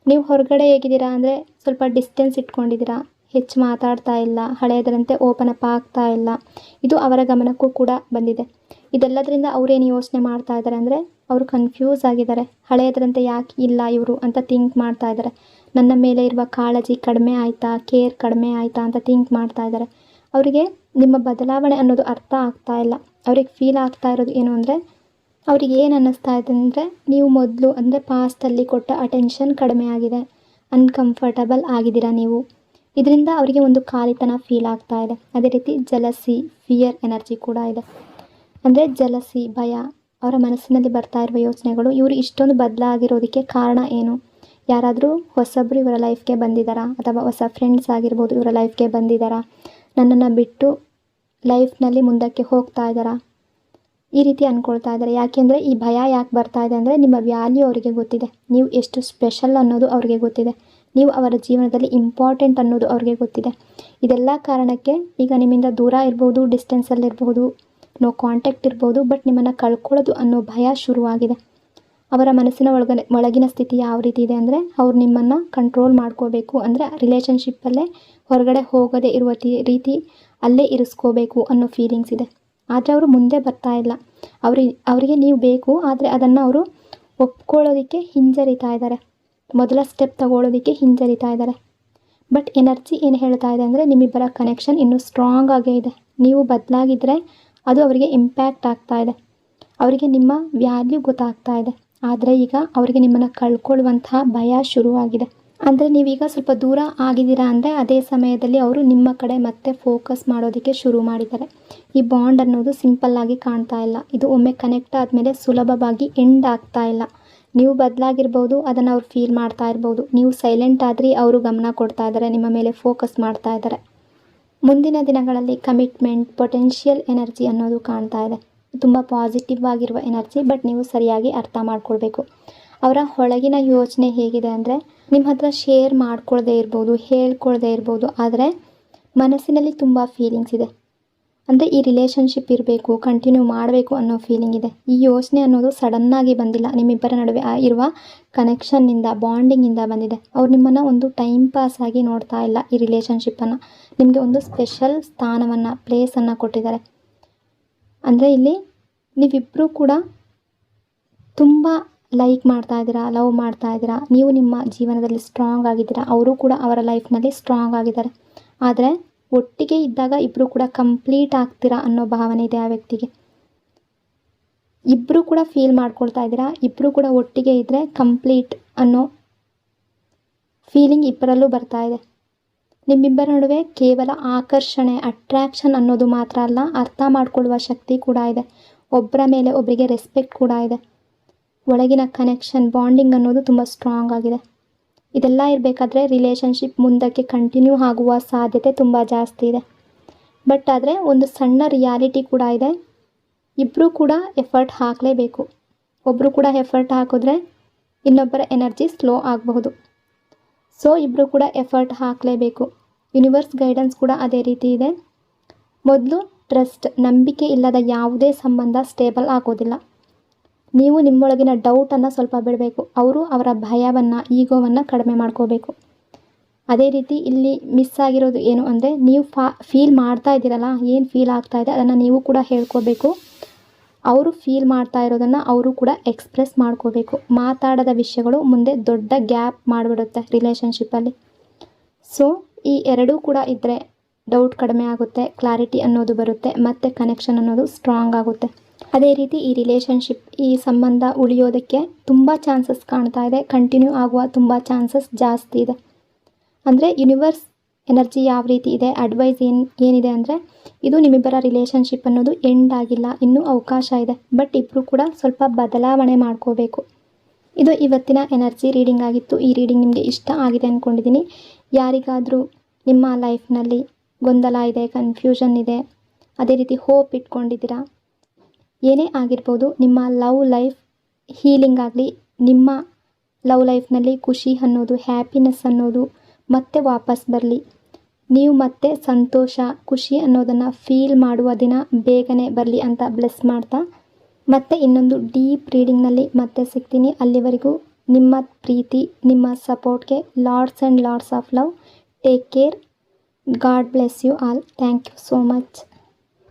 ನೀವು ಹೊರಗಡೆ ಹೇಗಿದ್ದೀರಾ ಅಂದರೆ, ಸ್ವಲ್ಪ ಡಿಸ್ಟೆನ್ಸ್ ಇಟ್ಕೊಂಡಿದ್ದೀರಾ. ಹೆಚ್ಚು ಮಾತಾಡ್ತಾ ಇಲ್ಲ, ಹಳೆಯದರಂತೆ ಓಪನ್ ಅಪ್ ಆಗ್ತಾ ಇಲ್ಲ. ಇದು ಅವರ ಗಮನಕ್ಕೂ ಕೂಡ ಬಂದಿದೆ. ಇದೆಲ್ಲದರಿಂದ ಅವರೇನು ಯೋಚನೆ ಮಾಡ್ತಾ ಇದ್ದಾರೆ ಅಂದರೆ, ಅವರು ಕನ್ಫ್ಯೂಸ್ ಆಗಿದ್ದಾರೆ. ಹಳೆಯದರಂತೆ ಯಾಕೆ ಇಲ್ಲ ಇವರು ಅಂತ ಥಿಂಕ್ ಮಾಡ್ತಾ ಇದ್ದಾರೆ. ನನ್ನ ಮೇಲೆ ಇರುವ ಕಾಳಜಿ ಕಡಿಮೆ ಆಯಿತಾ, ಕೇರ್ ಕಡಿಮೆ ಆಯಿತಾ ಅಂತ ಥಿಂಕ್ ಮಾಡ್ತಾ ಇದ್ದಾರೆ. ಅವರಿಗೆ ನಿಮ್ಮ ಬದಲಾವಣೆ ಅನ್ನೋದು ಅರ್ಥ ಆಗ್ತಾ ಇಲ್ಲ. ಅವ್ರಿಗೆ ಫೀಲ್ ಆಗ್ತಾ ಇರೋದು ಏನು ಅಂದರೆ, ಅವ್ರಿಗೆ ಏನು ಅನ್ನಿಸ್ತಾ ಇದೆ ಅಂದರೆ, ನೀವು ಮೊದಲು ಅಂದರೆ ಪಾಸ್ಟಲ್ಲಿ ಕೊಟ್ಟ ಅಟೆನ್ಷನ್ ಕಡಿಮೆ ಆಗಿದೆ, ಅನ್ಕಂಫರ್ಟಬಲ್ ಆಗಿದ್ದೀರಾ ನೀವು. ಇದರಿಂದ ಅವರಿಗೆ ಒಂದು ಖಾಲಿತನ ಫೀಲ್ ಆಗ್ತಾ ಇದೆ. ಅದೇ ರೀತಿ ಜಲಸಿ, ಫಿಯರ್ ಎನರ್ಜಿ ಕೂಡ ಇದೆ. ಅಂದರೆ ಜಲಸಿ, ಭಯ, ಅವರ ಮನಸ್ಸಿನಲ್ಲಿ ಬರ್ತಾ ಇರುವ ಯೋಚನೆಗಳು, ಇವರು ಇಷ್ಟೊಂದು ಬದಲಾಗಿರೋದಕ್ಕೆ ಕಾರಣ ಏನು? ಯಾರಾದರೂ ಹೊಸಬ್ರು ಇವರ ಲೈಫ್ಗೆ ಬಂದಿದ್ದಾರಾ, ಅಥವಾ ಹೊಸ ಫ್ರೆಂಡ್ಸ್ ಆಗಿರ್ಬೋದು ಇವರ ಲೈಫ್ಗೆ ಬಂದಿದ್ದಾರಾ, ನನ್ನನ್ನು ಬಿಟ್ಟು ಲೈಫ್ನಲ್ಲಿ ಮುಂದಕ್ಕೆ ಹೋಗ್ತಾ ಇದ್ದಾರಾ, ಈ ರೀತಿ ಅಂದ್ಕೊಳ್ತಾ ಇದ್ದಾರೆ. ಯಾಕೆಂದರೆ ಈ ಭಯ ಯಾಕೆ ಬರ್ತಾ ಇದೆ ಅಂದರೆ, ನಿಮ್ಮ ವ್ಯಾಲ್ಯೂ ಅವರಿಗೆ ಗೊತ್ತಿದೆ. ನೀವು ಎಷ್ಟು ಸ್ಪೆಷಲ್ ಅನ್ನೋದು ಅವ್ರಿಗೆ ಗೊತ್ತಿದೆ. ನೀವು ಅವರ ಜೀವನದಲ್ಲಿ ಇಂಪಾರ್ಟೆಂಟ್ ಅನ್ನೋದು ಅವ್ರಿಗೆ ಗೊತ್ತಿದೆ. ಇದೆಲ್ಲ ಕಾರಣಕ್ಕೆ ಈಗ ನಿಮ್ಮಿಂದ ದೂರ ಇರ್ಬೋದು, ಡಿಸ್ಟೆನ್ಸಲ್ಲಿರ್ಬೋದು, ನೋ ಕಾಂಟ್ಯಾಕ್ಟ್ ಇರ್ಬೋದು, ಬಟ್ ನಿಮ್ಮನ್ನು ಕಳ್ಕೊಳ್ಳೋದು ಅನ್ನೋ ಭಯ ಶುರುವಾಗಿದೆ. ಅವರ ಮನಸ್ಸಿನ ಒಳಗಿನ ಸ್ಥಿತಿ ಯಾವ ರೀತಿ ಇದೆ ಅಂದರೆ, ಅವ್ರು ನಿಮ್ಮನ್ನು ಕಂಟ್ರೋಲ್ ಮಾಡ್ಕೋಬೇಕು, ಅಂದರೆ ರಿಲೇಷನ್ಶಿಪ್ಪಲ್ಲೇ ಹೊರಗಡೆ ಹೋಗದೇ ಇರುವ ರೀತಿ ಅಲ್ಲೇ ಇರಿಸ್ಕೋಬೇಕು ಅನ್ನೋ ಫೀಲಿಂಗ್ಸ್ ಇದೆ. ಆದರೆ ಅವರು ಮುಂದೆ ಬರ್ತಾ ಇಲ್ಲ. ಅವರಿಗೆ ನೀವು ಬೇಕು, ಆದರೆ ಅದನ್ನು ಅವರು ಒಪ್ಕೊಳ್ಳೋದಕ್ಕೆ ಹಿಂಜರಿತಾ ಇದ್ದಾರೆ. ಮೊದಲ ಸ್ಟೆಪ್ ತಗೊಳ್ಳೋದಕ್ಕೆ ಹಿಂಜರಿತಾ ಇದ್ದಾರೆ. ಬಟ್ ಎನರ್ಜಿ ಏನು ಹೇಳ್ತಾ ಇದೆ ಅಂದರೆ, ನಿಮ್ಮಿಬ್ಬರ ಕನೆಕ್ಷನ್ ಇನ್ನೂ ಸ್ಟ್ರಾಂಗ್ ಆಗೇ ಇದೆ. ನೀವು ಬದಲಾಗಿದ್ದರೆ ಅದು ಅವರಿಗೆ ಇಂಪ್ಯಾಕ್ಟ್ ಆಗ್ತಾ ಇದೆ. ಅವರಿಗೆ ನಿಮ್ಮ ವ್ಯಾಲ್ಯೂ ಗೊತ್ತಾಗ್ತಾ ಇದೆ. ಆದರೆ ಈಗ ಅವರಿಗೆ ನಿಮ್ಮನ್ನು ಕಳ್ಕೊಳ್ಳುವಂತಹ ಭಯ ಶುರುವಾಗಿದೆ. ಅಂದರೆ ನೀವೀಗ ಸ್ವಲ್ಪ ದೂರ ಆಗಿದ್ದೀರಾ ಅಂದರೆ, ಅದೇ ಸಮಯದಲ್ಲಿ ಅವರು ನಿಮ್ಮ ಕಡೆ ಮತ್ತೆ ಫೋಕಸ್ ಮಾಡೋದಕ್ಕೆ ಶುರು ಮಾಡಿದ್ದಾರೆ. ಈ ಬಾಂಡ್ ಅನ್ನೋದು ಸಿಂಪಲ್ಲಾಗಿ ಕಾಣ್ತಾ ಇಲ್ಲ. ಇದು ಒಮ್ಮೆ ಕನೆಕ್ಟ್ ಆದಮೇಲೆ ಸುಲಭವಾಗಿ ಎಂಡ್ ಆಗ್ತಾ ಇಲ್ಲ. ನೀವು ಬದಲಾಗಿರ್ಬೋದು, ಅದನ್ನು ಅವ್ರು ಫೀಲ್ ಮಾಡ್ತಾ ಇರ್ಬೋದು. ನೀವು ಸೈಲೆಂಟ್ ಆದ್ರಿ, ಅವರು ಗಮನ ಕೊಡ್ತಾ ಇದ್ದಾರೆ, ನಿಮ್ಮ ಮೇಲೆ ಫೋಕಸ್ ಮಾಡ್ತಾ ಇದ್ದಾರೆ. ಮುಂದಿನ ದಿನಗಳಲ್ಲಿ ಕಮಿಟ್ಮೆಂಟ್, ಪೊಟೆನ್ಷಿಯಲ್ ಎನರ್ಜಿ ಅನ್ನೋದು ಕಾಣ್ತಾ ಇದೆ. ತುಂಬ ಪಾಸಿಟಿವ್ ಆಗಿರುವ ಎನರ್ಜಿ. ಬಟ್ ನೀವು ಸರಿಯಾಗಿ ಅರ್ಥ ಮಾಡ್ಕೊಳ್ಬೇಕು. ಅವರ ಒಳಗಿನ ಯೋಚನೆ ಹೇಗಿದೆ ಅಂದರೆ, ನಿಮ್ಮ ಹತ್ರ ಶೇರ್ ಮಾಡ್ಕೊಳ್ಳದೆ ಇರ್ಬೋದು, ಹೇಳ್ಕೊಳ್ಳದೆ ಇರ್ಬೋದು, ಆದರೆ ಮನಸ್ಸಿನಲ್ಲಿ ತುಂಬ ಫೀಲಿಂಗ್ಸ್ ಇದೆ. ಅಂದರೆ ಈ ರಿಲೇಷನ್ಶಿಪ್ ಇರಬೇಕು, ಕಂಟಿನ್ಯೂ ಮಾಡಬೇಕು ಅನ್ನೋ ಫೀಲಿಂಗ್ ಇದೆ. ಈ ಯೋಚನೆ ಅನ್ನೋದು ಸಡನ್ನಾಗಿ ಬಂದಿಲ್ಲ. ನಿಮ್ಮಿಬ್ಬರ ನಡುವೆ ಇರುವ ಕನೆಕ್ಷನ್ನಿಂದ, ಬಾಂಡಿಂಗಿಂದ ಬಂದಿದೆ. ಅವ್ರು ನಿಮ್ಮನ್ನು ಒಂದು ಟೈಮ್ ಪಾಸ್ ಆಗಿ ನೋಡ್ತಾ ಇಲ್ಲ. ಈ ರಿಲೇಷನ್ಶಿಪ್ಪನ್ನು ನಿಮಗೆ ಒಂದು ಸ್ಪೆಷಲ್ ಸ್ಥಾನವನ್ನು, ಪ್ಲೇಸನ್ನು ಕೊಟ್ಟಿದ್ದಾರೆ. ಅಂದರೆ ಇಲ್ಲಿ ನೀವಿಬ್ಬರೂ ಕೂಡ ತುಂಬ ಲೈಕ್ ಮಾಡ್ತಾ ಇದ್ದೀರಾ, ಲವ್ ಮಾಡ್ತಾ ಇದ್ದೀರಾ. ನೀವು ನಿಮ್ಮ ಜೀವನದಲ್ಲಿ ಸ್ಟ್ರಾಂಗ್ ಆಗಿದ್ದೀರಾ, ಅವರು ಕೂಡ ಅವರ ಲೈಫ್ನಲ್ಲಿ ಸ್ಟ್ರಾಂಗ್ ಆಗಿದ್ದಾರೆ. ಆದರೆ ಒಟ್ಟಿಗೆ ಇದ್ದಾಗ ಇಬ್ಬರು ಕೂಡ ಕಂಪ್ಲೀಟ್ ಆಗ್ತೀರಾ ಅನ್ನೋ ಭಾವನೆ ಇದೆ ಆ ವ್ಯಕ್ತಿಗೆ. ಇಬ್ಬರು ಕೂಡ ಫೀಲ್ ಮಾಡ್ಕೊಳ್ತಾ ಇದ್ದೀರಾ, ಇಬ್ಬರು ಕೂಡ ಒಟ್ಟಿಗೆ ಇದ್ದರೆ ಕಂಪ್ಲೀಟ್ ಅನ್ನೋ ಫೀಲಿಂಗ್ ಇಬ್ಬರಲ್ಲೂ ಬರ್ತಾ ಇದೆ. ನಿಮ್ಮಿಬ್ಬರ ನಡುವೆ ಕೇವಲ ಆಕರ್ಷಣೆ, ಅಟ್ರ್ಯಾಕ್ಷನ್ ಅನ್ನೋದು ಮಾತ್ರ ಅಲ್ಲ, ಅರ್ಥ ಮಾಡ್ಕೊಳ್ಳುವ ಶಕ್ತಿ ಕೂಡ ಇದೆ. ಒಬ್ಬರ ಮೇಲೆ ಒಬ್ಬರಿಗೆ ರೆಸ್ಪೆಕ್ಟ್ ಕೂಡ ಇದೆ. ಒಳಗಿನ ಕನೆಕ್ಷನ್, ಬಾಂಡಿಂಗ್ ಅನ್ನೋದು ತುಂಬ ಸ್ಟ್ರಾಂಗ್ ಆಗಿದೆ. ಇದೆಲ್ಲ ಇರಬೇಕಾದ್ರೆ ರಿಲೇಷನ್ಶಿಪ್ ಮುಂದಕ್ಕೆ ಕಂಟಿನ್ಯೂ ಆಗುವ ಸಾಧ್ಯತೆ ತುಂಬ ಜಾಸ್ತಿ ಇದೆ. ಬಟ್ ಆದರೆ ಒಂದು ಸಣ್ಣ ರಿಯಾಲಿಟಿ ಕೂಡ ಇದೆ. ಇಬ್ಬರೂ ಕೂಡ ಎಫರ್ಟ್ ಹಾಕಲೇಬೇಕು. ಒಬ್ಬರು ಕೂಡ ಎಫರ್ಟ್ ಹಾಕಿದ್ರೆ ಇನ್ನೊಬ್ಬರ ಎನರ್ಜಿ ಸ್ಲೋ ಆಗಬಹುದು. ಸೊ ಇಬ್ಬರು ಕೂಡ ಎಫರ್ಟ್ ಹಾಕಲೇಬೇಕು. ಯೂನಿವರ್ಸ್ ಗೈಡೆನ್ಸ್ ಕೂಡ ಅದೇ ರೀತಿ ಇದೆ. ಮೊದಲು ಟ್ರಸ್ಟ್, ನಂಬಿಕೆ ಇಲ್ಲದ ಯಾವುದೇ ಸಂಬಂಧ ಸ್ಟೇಬಲ್ ಆಗೋದಿಲ್ಲ. ನೀವು ನಿಮ್ಮೊಳಗಿನ ಡೌಟನ್ನು ಸ್ವಲ್ಪ ಬಿಡಬೇಕು. ಅವರು ಅವರ ಭಯವನ್ನು, ಈಗೋವನ್ನು ಕಡಿಮೆ ಮಾಡ್ಕೋಬೇಕು. ಅದೇ ರೀತಿ ಇಲ್ಲಿ ಮಿಸ್ ಆಗಿರೋದು ಏನು ಅಂದರೆ, ನೀವು ಫೀಲ್ ಮಾಡ್ತಾ ಇದ್ದೀರಲ್ಲ, ಏನು ಫೀಲ್ ಆಗ್ತಾ ಇದೆ ಅದನ್ನು ನೀವು ಕೂಡ ಹೇಳ್ಕೋಬೇಕು. ಅವರು ಫೀಲ್ ಮಾಡ್ತಾ ಇರೋದನ್ನು ಅವರು ಕೂಡ ಎಕ್ಸ್ಪ್ರೆಸ್ ಮಾಡ್ಕೋಬೇಕು. ಮಾತಾಡದ ವಿಷಯಗಳು ಮುಂದೆ ದೊಡ್ಡ ಗ್ಯಾಪ್ ಮಾಡಿಬಿಡುತ್ತೆ ರಿಲೇಷನ್ಶಿಪ್ಪಲ್ಲಿ. ಸೊ ಈ ಎರಡೂ ಕೂಡ ಇದ್ದರೆ ಡೌಟ್ ಕಡಿಮೆ ಆಗುತ್ತೆ, ಕ್ಲಾರಿಟಿ ಅನ್ನೋದು ಬರುತ್ತೆ, ಮತ್ತು ಕನೆಕ್ಷನ್ ಅನ್ನೋದು ಸ್ಟ್ರಾಂಗ್ ಆಗುತ್ತೆ. ಅದೇ ರೀತಿ ಈ ರಿಲೇಷನ್ಶಿಪ್, ಈ ಸಂಬಂಧ ಉಳಿಯೋದಕ್ಕೆ ತುಂಬ ಚಾನ್ಸಸ್ ಕಾಣ್ತಾ ಇದೆ. ಕಂಟಿನ್ಯೂ ಆಗುವ ತುಂಬ ಚಾನ್ಸಸ್ ಜಾಸ್ತಿ ಇದೆ. ಅಂದರೆ ಯೂನಿವರ್ಸ್ ಎನರ್ಜಿ ಯಾವ ರೀತಿ ಇದೆ, ಅಡ್ವೈಸ್ ಏನಿದೆ ಅಂದರೆ, ಇದು ನಿಮ್ಮಿಬ್ಬರ ರಿಲೇಷನ್ಶಿಪ್ ಅನ್ನೋದು ಎಂಡ್ ಆಗಿಲ್ಲ, ಇನ್ನೂ ಅವಕಾಶ ಇದೆ. ಬಟ್ ಇಬ್ಬರು ಕೂಡ ಸ್ವಲ್ಪ ಬದಲಾವಣೆ ಮಾಡ್ಕೋಬೇಕು. ಇದು ಇವತ್ತಿನ ಎನರ್ಜಿ ರೀಡಿಂಗ್ ಆಗಿತ್ತು. ಈ ರೀಡಿಂಗ್ ನಿಮಗೆ ಇಷ್ಟ ಆಗಿದೆ ಅಂದ್ಕೊಂಡಿದ್ದೀನಿ. ಯಾರಿಗಾದರೂ ನಿಮ್ಮ ಲೈಫ್ನಲ್ಲಿ ಗೊಂದಲ ಇದೆ, ಕನ್ಫ್ಯೂಷನ್ ಇದೆ, ಅದೇ ರೀತಿ ಹೋಪ್ ಇಟ್ಕೊಂಡಿದ್ದೀರಾ, ಏನೇ ಆಗಿರ್ಬೋದು, ನಿಮ್ಮ ಲವ್ ಲೈಫ್ ಹೀಲಿಂಗ್ ಆಗಲಿ, ನಿಮ್ಮ ಲವ್ ಲೈಫ್ನಲ್ಲಿ ಖುಷಿ ಅನ್ನೋದು, ಹ್ಯಾಪಿನೆಸ್ ಅನ್ನೋದು ಮತ್ತೆ ವಾಪಸ್ ಬರಲಿ. ನೀವು ಮತ್ತೆ ಸಂತೋಷ, ಖುಷಿ ಅನ್ನೋದನ್ನು ಫೀಲ್ ಮಾಡುವ ದಿನ ಬೇಗನೆ ಬರಲಿ ಅಂತ ಬ್ಲೆಸ್ ಮಾಡ್ತಾ, ಮತ್ತೆ ಇನ್ನೊಂದು ಡೀಪ್ ರೀಡಿಂಗ್ನಲ್ಲಿ ಮತ್ತೆ ಸಿಗ್ತೀನಿ. ಅಲ್ಲಿವರೆಗೂ ನಿಮ್ಮ ಪ್ರೀತಿ, ನಿಮ್ಮ ಸಪೋರ್ಟ್ಗೆ lots and lots of love. Take care. God bless you all. Thank you so much.